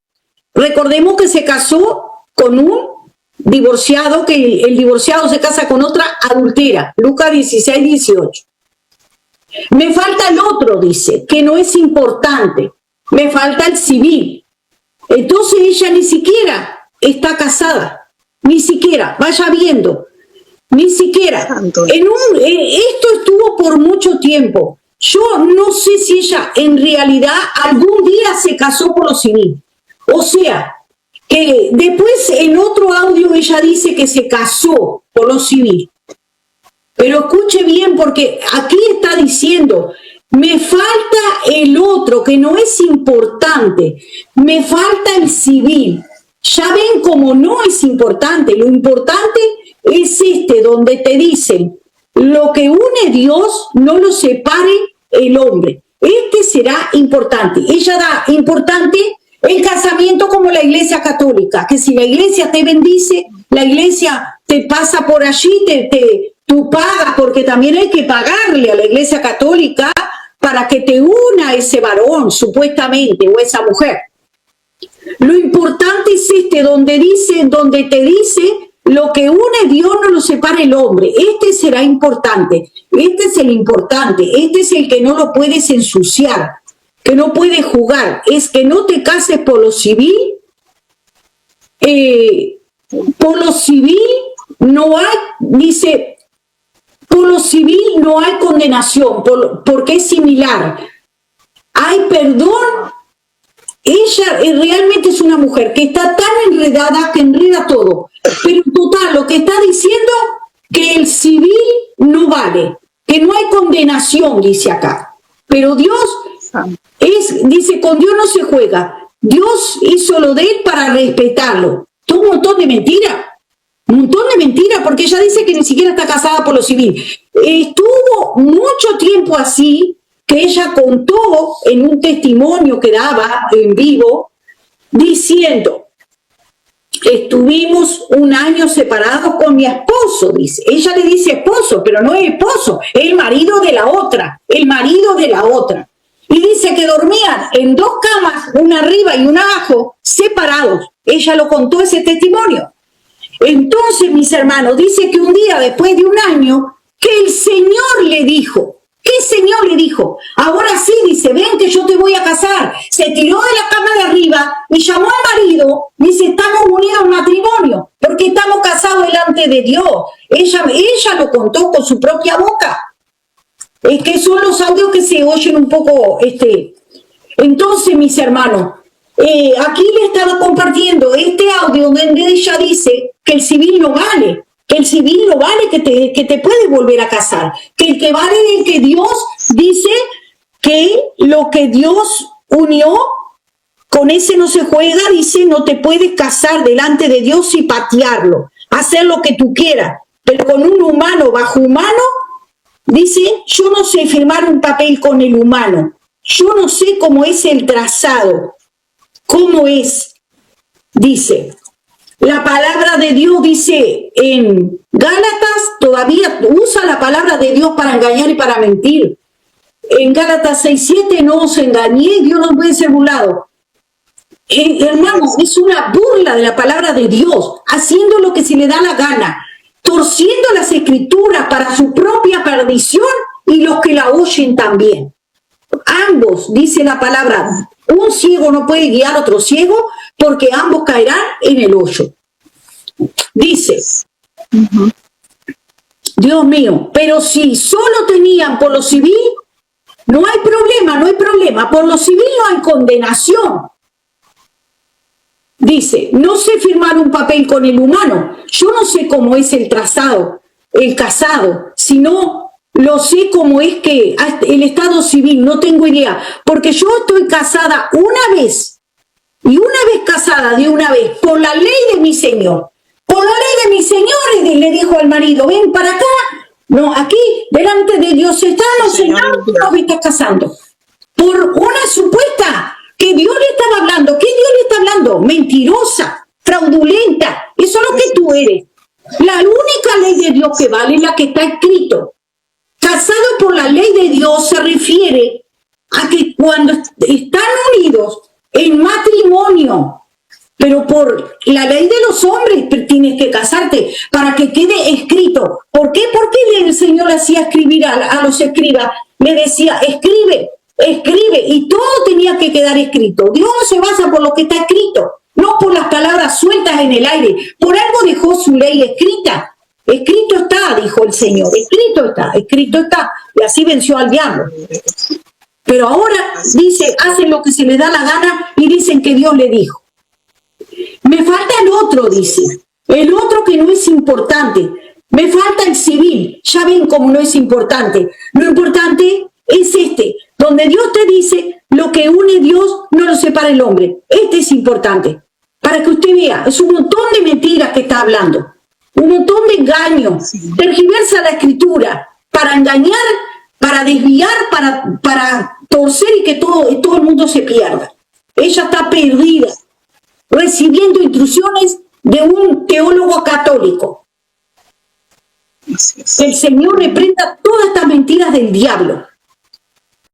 Recordemos que se casó con un divorciado, que el divorciado se casa con otra adultera, Lucas 16, 18. Me falta el otro, dice, que no es importante, me falta el civil. Entonces ella ni siquiera está casada, ni siquiera, vaya viendo. Ni siquiera. Esto estuvo por mucho tiempo. Yo no sé si ella en realidad algún día se casó por lo civil. O sea, que después en otro audio ella dice que se casó por lo civil. Pero escuche bien, porque aquí está diciendo, me falta el otro que no es importante. Me falta el civil. Ya ven cómo no es importante. Lo importante es donde te dicen, lo que une Dios no lo separe el hombre. Será importante. Ella da importante el casamiento como la iglesia católica, que si la iglesia te bendice, la iglesia te pasa por allí, tú pagas, porque también hay que pagarle a la iglesia católica para que te una ese varón, supuestamente, o esa mujer. Lo importante es donde te dice, lo que une Dios no lo separa el hombre. Será importante. Este es el importante. Este es el que no lo puedes ensuciar. que no puedes jugar, es que no te cases por lo civil. Por lo civil no hay, dice, por lo civil no hay condenación, porque es similar. Hay perdón. Ella realmente es una mujer que está tan enredada que enreda todo. Pero en total, lo que está diciendo que el civil no vale, que no hay condenación, dice acá. Pero Dios dice, con Dios no se juega. Dios hizo lo de él para respetarlo. Todo un montón de mentiras. Un montón de mentiras, porque ella dice que ni siquiera está casada por lo civil. Estuvo mucho tiempo así, que ella contó en un testimonio que daba en vivo, diciendo, estuvimos un año separados con mi esposo, dice. Ella le dice esposo, pero no es esposo, es el marido de la otra, el marido de la otra. Y dice que dormían en 2 camas, una arriba y una abajo, separados. Ella lo contó ese testimonio. Entonces, mis hermanos, dice que un día, después de un año, que el Señor le dijo, ¿qué Señor le dijo? Ahora sí, dice, ven que yo te voy a casar. Se tiró de la cama de arriba y llamó al marido, dice, estamos unidos en matrimonio, porque estamos casados delante de Dios. Ella lo contó con su propia boca. Es que son los audios que se oyen un poco, Entonces, mis hermanos, aquí le estaba compartiendo este audio donde ella dice que el civil no vale. Que el civil no vale, que te puede volver a casar. Que el que vale es el que Dios dice que lo que Dios unió, con ese no se juega, dice, no te puedes casar delante de Dios y patearlo, hacer lo que tú quieras. Pero con un humano bajo humano, dice, yo no sé firmar un papel con el humano. Yo no sé cómo es el trazado. ¿Cómo es? Dice. La palabra de Dios dice en Gálatas, todavía usa la palabra de Dios para engañar y para mentir. En Gálatas 6:7, no os engañéis, Dios no puede ser burlado. Hermanos, es una burla de la palabra de Dios, haciendo lo que se le da la gana, torciendo las escrituras para su propia perdición y los que la oyen también. Ambos, dice la palabra, un ciego no puede guiar a otro ciego, porque ambos caerán en el hoyo. Dice, Dios mío, pero si solo tenían por lo civil, no hay problema, por lo civil no hay condenación. Dice, no sé firmar un papel con el humano, yo no sé cómo es el trazado, el casado, sino lo sé cómo es que el estado civil, no tengo idea, porque yo estoy casada una vez, y una vez casada de una vez, por la ley de mi Señor. Por la ley de mi Señor, le dijo al marido, ven para acá. No, aquí, delante de Dios estamos, Señor, no me estás casando. Por una supuesta que Dios le estaba hablando. ¿Qué Dios le está hablando? Mentirosa, fraudulenta. Eso es lo que tú eres. La única ley de Dios que vale es la que está escrito. Casado por la ley de Dios se refiere a que cuando están unidos en matrimonio, pero por la ley de los hombres tienes que casarte para que quede escrito. ¿Por qué? Porque el Señor hacía escribir a los escribas, le decía, escribe, y todo tenía que quedar escrito. Dios se basa por lo que está escrito, no por las palabras sueltas en el aire. Por algo dejó su ley escrita. Escrito está, dijo el Señor, escrito está, y así venció al diablo. Pero ahora dice, hacen lo que se les da la gana y dicen que Dios le dijo. Me falta el otro, dice, el otro que no es importante. Me falta el civil, ya ven cómo no es importante. Lo importante es donde Dios te dice, lo que une Dios no lo separa el hombre. Este es importante, para que usted vea, es un montón de mentiras que está hablando, un montón de engaños, tergiversa la escritura para engañar, para desviar, para torcer y que todo el mundo se pierda. Ella está perdida, recibiendo instrucciones de un teólogo católico. Que el Señor reprenda todas estas mentiras del diablo.